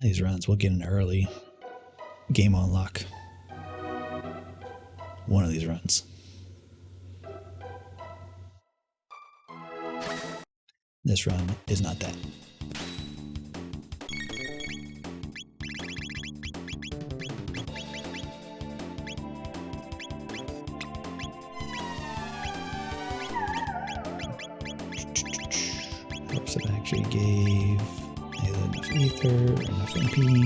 These runs will get an early game unlock. One of these runs. This run is not that. Helps if I actually gave either enough ether or enough MP.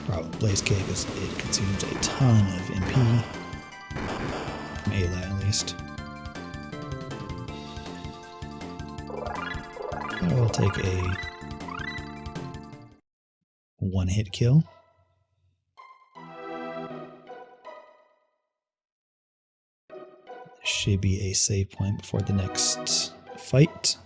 Problem with Blaze Kick is it consumes a ton of MP. Melee at least. I will take a one-hit kill. Should be a save point before the next fight.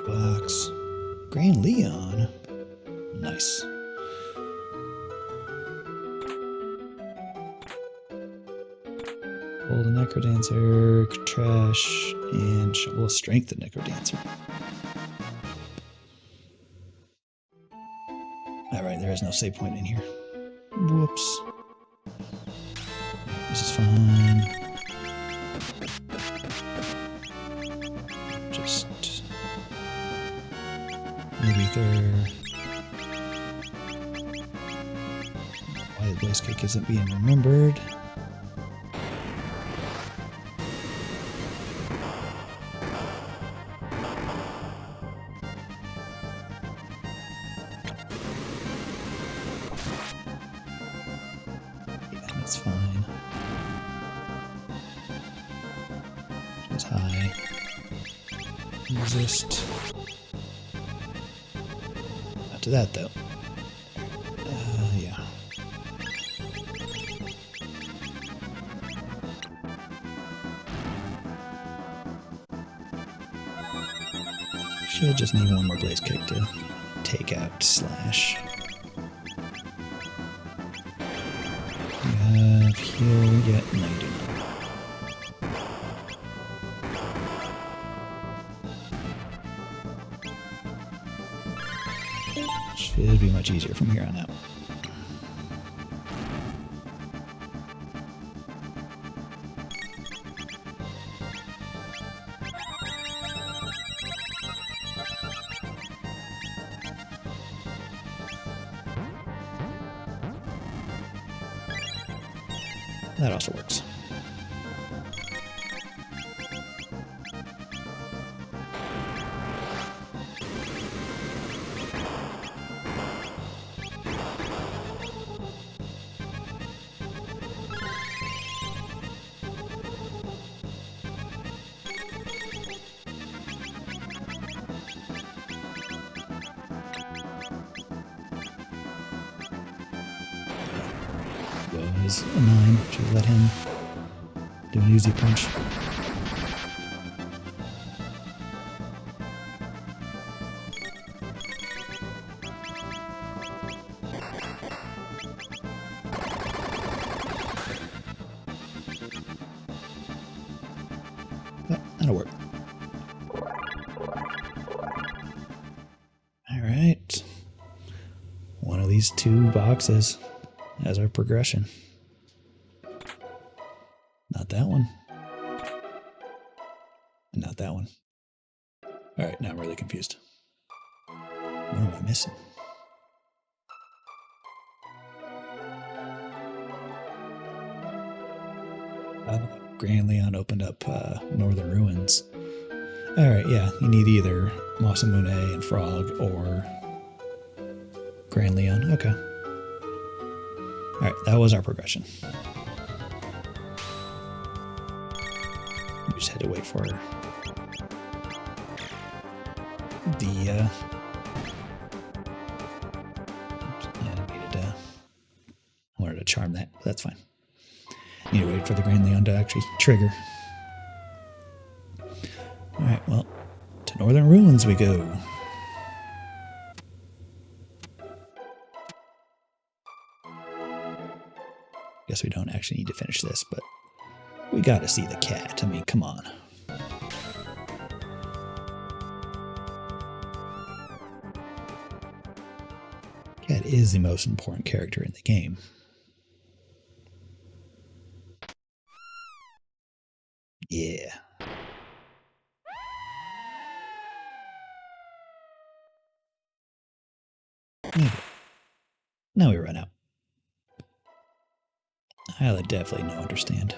Box. Grand Leon. Nice. Hold a Necrodancer, trash, and Shovel of Strength the Necrodancer. Alright, there is no save point in here. Whoops. This is fine. Just maybe why the Blaze Kick isn't being remembered. Yeah, that's fine. Is high. Resist. Not to that though. Yeah. Should just need one more blaze kick to take out Slash. You have heal yet? No, you do not. Should be much easier from here on out. That also works. Was a 9. Should let him do an easy punch. Oh, that'll work. All right. One of these 2 boxes as our progression. Not that one. And not that one. Alright, now I'm really confused. What am I missing? Grand Leon opened up Northern Ruins. Alright, yeah, you need either Masamune and Frog or Grand Leon. Okay. Alright, that was our progression. We just had to wait for the yeah, I wanted to charm that, but that's fine. Need to wait for the Grand Leon to actually trigger. Alright, well, to Northern Ruins we go. Guess we don't actually need to finish this, but we gotta see the cat. I mean, come on. Cat is the most important character in the game. Yeah. Now we run out. I'll definitely no understand.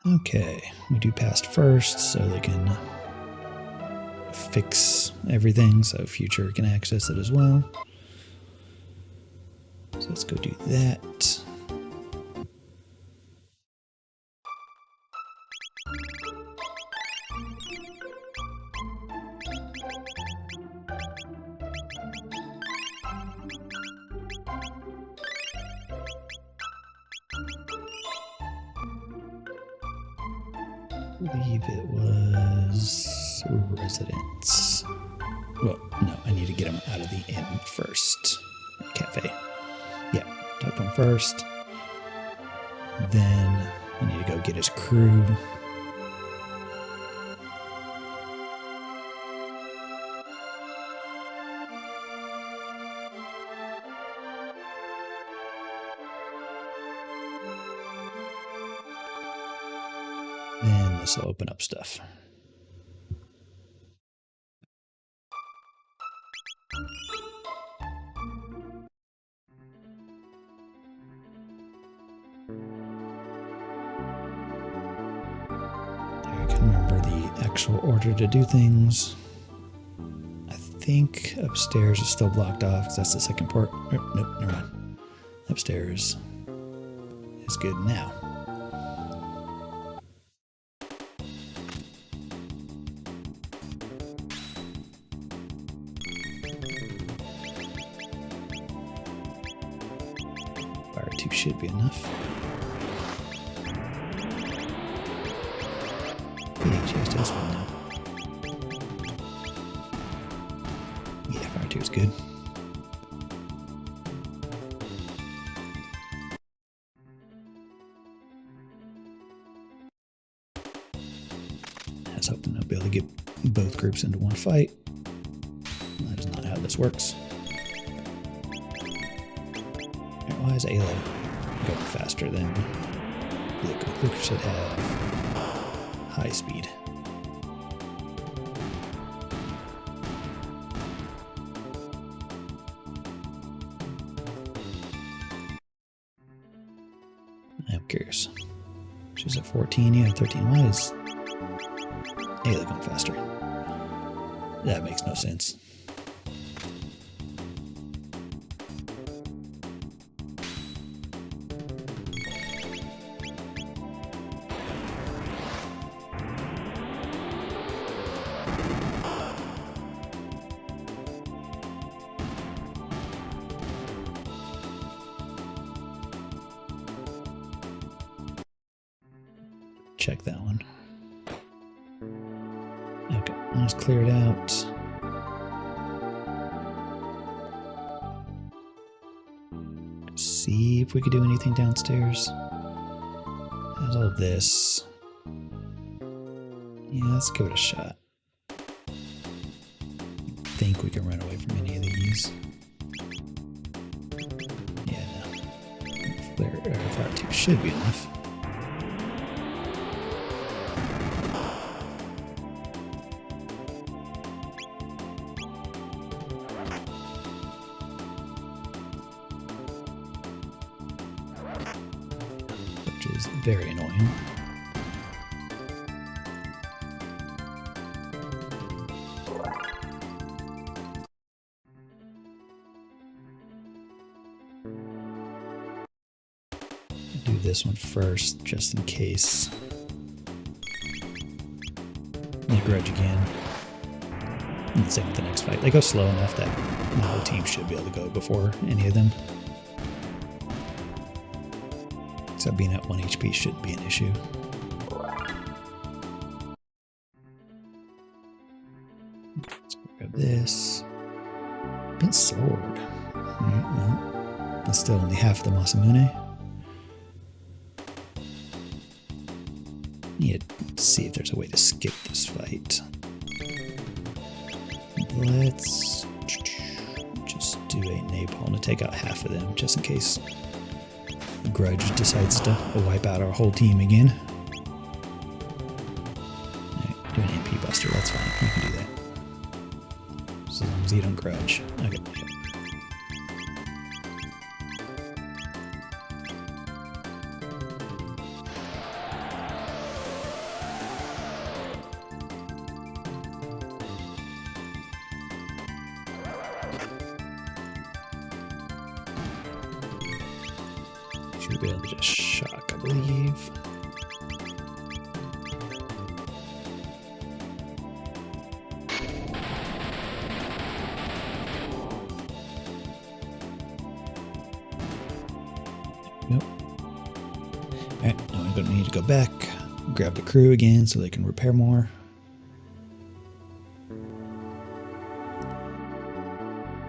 Okay, we do past first so they can fix everything so future can access it as well. So let's go do that. I believe it was residents. Well, no, I need to get them out of the inn first. Cafe. Yeah, talk to him first. Then I need to go get his crew. Then this will open up stuff. I can remember the actual order to do things. think upstairs is still blocked off because that's the second port. Oh, nope, never mind. Upstairs is good now. Fire 2 should be enough. PHS does one now. Yeah, fire 2 is good. I was hoping I'll be able to get both groups into one fight. That is not how this works. Why is Ayla going faster than Luca? Luca should have high speed. I'm curious. She's at 14, yeah, 13. Why is Ayla going faster? That makes no sense. Check that one. Okay, let's clear it out. See if we could do anything downstairs. How's all this? Yeah, let's give it a shot. Think we can run away from any of these. Yeah, no. Fire 2 should be enough. Which is very annoying. Do this one first, just in case. They grudge again. And same with the next fight. They go slow enough that the whole team should be able to go before any of them. Except being at 1 HP shouldn't be an issue. Let's grab this. Been sword. Alright, well, that's still only half the Masamune. Need to see if there's a way to skip this fight. Let's just do a napalm to take out half of them, just in case the grudge decides to wipe out our whole team again. Alright, do an MP buster, that's fine. You can do that. As long as you don't grudge. Okay, yep. Should be able to just shock, I believe. Nope. Alright, now I'm going to need to go back, grab the crew again so they can repair more.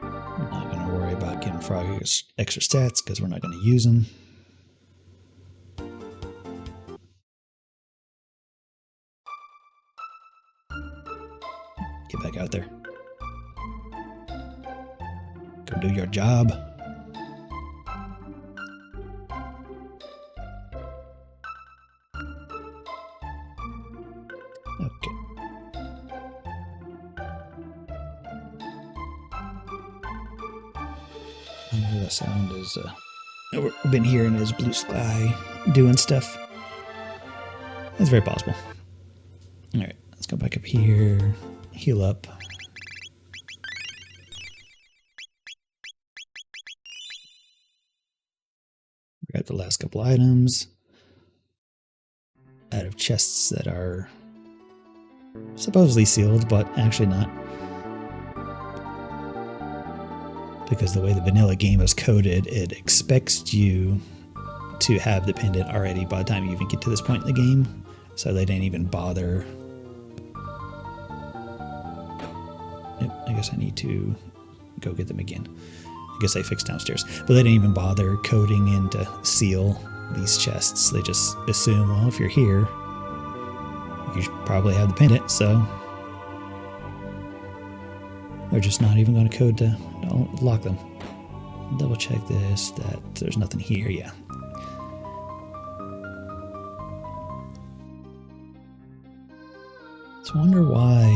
I'm not going to worry about getting Froggy extra stats because we're not going to use them. Get back out there. Go do your job. Okay. I know that sound is, we've been hearing is Blue Sky doing stuff. It's very possible. Alright, let's go back up here. Heal up. check the last couple items out of chests that are supposedly sealed, but actually not. Because the way the vanilla game is coded, it expects you to have the pendant already by the time you even get to this point in the game. So they didn't even bother. Yep, I guess I need to go get them again. I guess I fixed downstairs. But they didn't even bother coding in to seal these chests. They just assume, well, if you're here, you should probably have the pendant, so we're just not even going to code to lock them. Double check this, that there's nothing here, yeah. So I wonder why...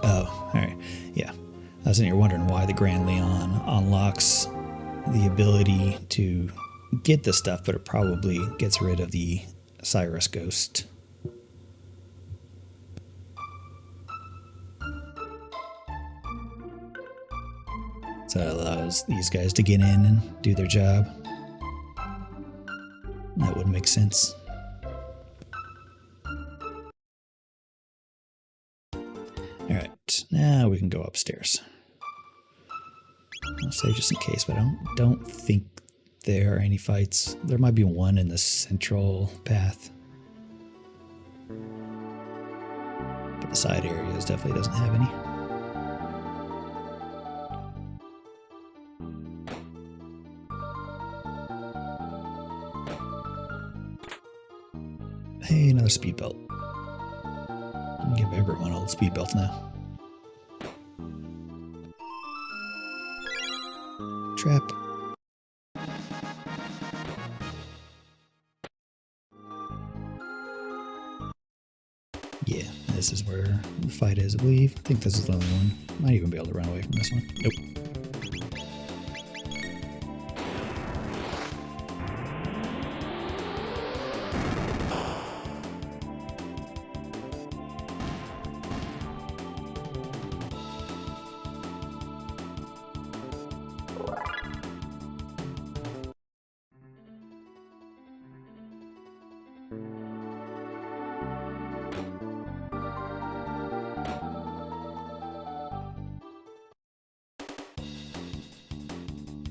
Oh, alright, yeah. I was in here wondering why the Grand Leon unlocks the ability to get the stuff, but it probably gets rid of the Cyrus Ghost. So it allows these guys to get in and do their job. That would make sense. Alright, now we can go upstairs. I'll save just in case, but I don't think there are any fights. There might be one in the central path. But the side areas definitely doesn't have any. Hey, another speed belt. I'll give everyone old speed belts now. Trap. Yeah, this is where the fight is, I believe. I think this is the only one. Might even be able to run away from this one. Nope.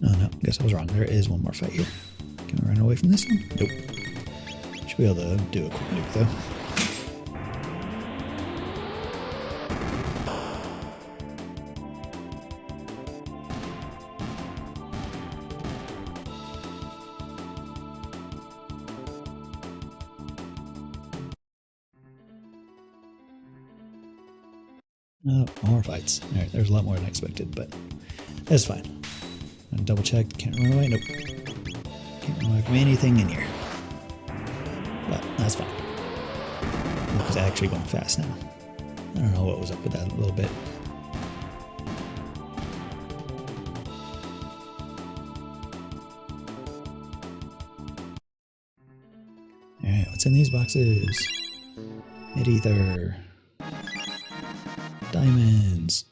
Oh no, guess I was wrong. There is one more fight here. Can we run away from this one? Nope. Should be able to do a quick nuke though. Oh, more fights. Alright, there's a lot more than I expected, but that's fine. I'm double checked, can't run away, nope. Can't run away from anything in here. But that's fine. It's actually going fast now. I don't know what was up with that a little bit. Alright, what's in these boxes? Mid-ether. Diamonds.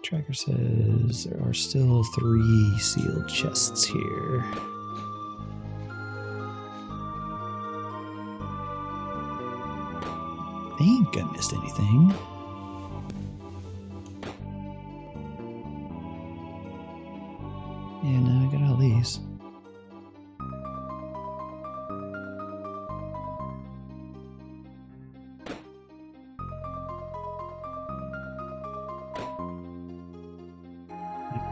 Tracker says there are still 3 sealed chests here. I think I missed anything. Yeah, no, I got all these.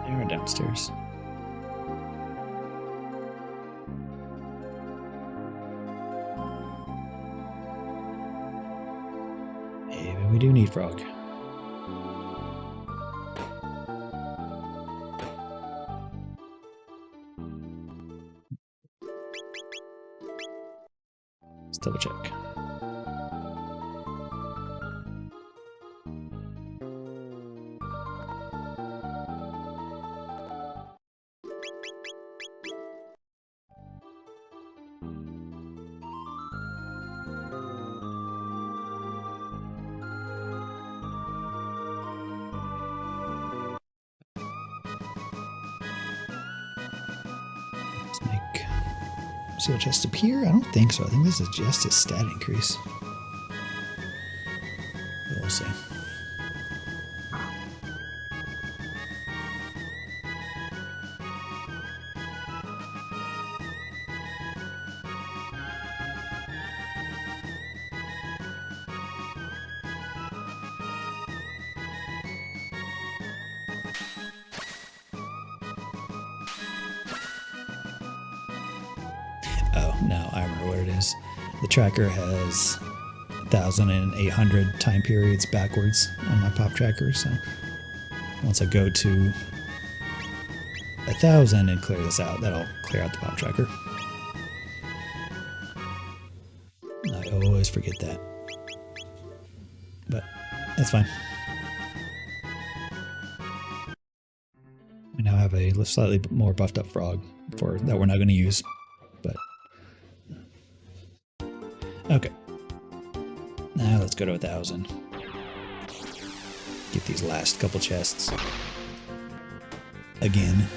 They are downstairs. Maybe we do need Frog. Let's double check. Seal chests appear? I don't think so. I think this is just a stat increase. But we'll see. Oh, no, I remember what it is. The tracker has 1,800 time periods backwards on my pop tracker, so once I go to 1,000 and clear this out, that'll clear out the pop tracker. I always forget that, but that's fine. We now have a slightly more buffed up frog that we're not going to use, but okay. Now let's go to 1,000. Get these last couple chests. Again,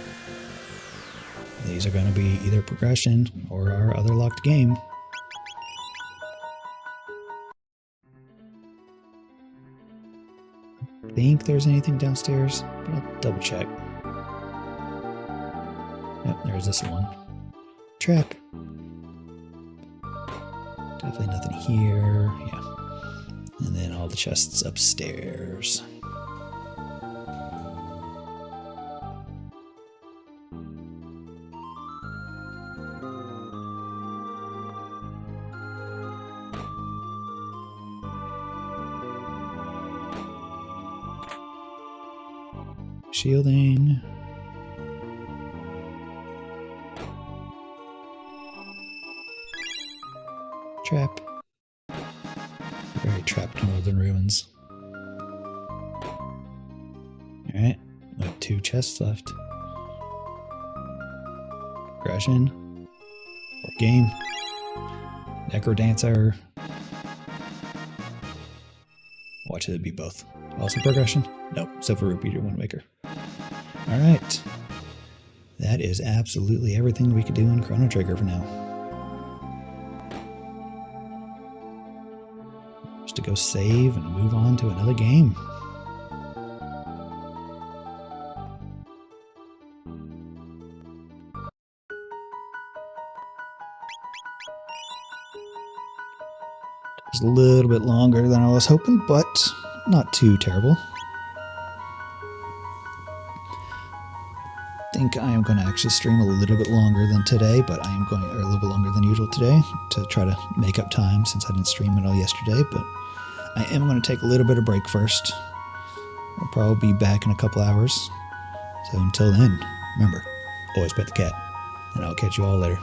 these are going to be either progression or our other locked game. I think there's anything downstairs, but I'll double check. Yep, there's this one. Trap. Definitely nothing here. Yeah. And then all the chests upstairs. Shielding. Trap. Very trapped northern ruins. Alright, we have 2 chests left. Progression. Or game. Necro Dancer. Watch it be both. Also progression? Nope, Silver Rupee Wind Waker. Alright. That is absolutely everything we could do in Chrono Trigger for now. To go save and move on to another game. It's a little bit longer than I was hoping, but not too terrible. I think I am going to actually stream a little bit longer than today, but I am going, or a little bit longer than usual today, to try to make up time since I didn't stream it all yesterday, but I am going to take a little bit of break first. I'll probably be back in a couple hours. So until then, remember, always pet the cat, and I'll catch you all later.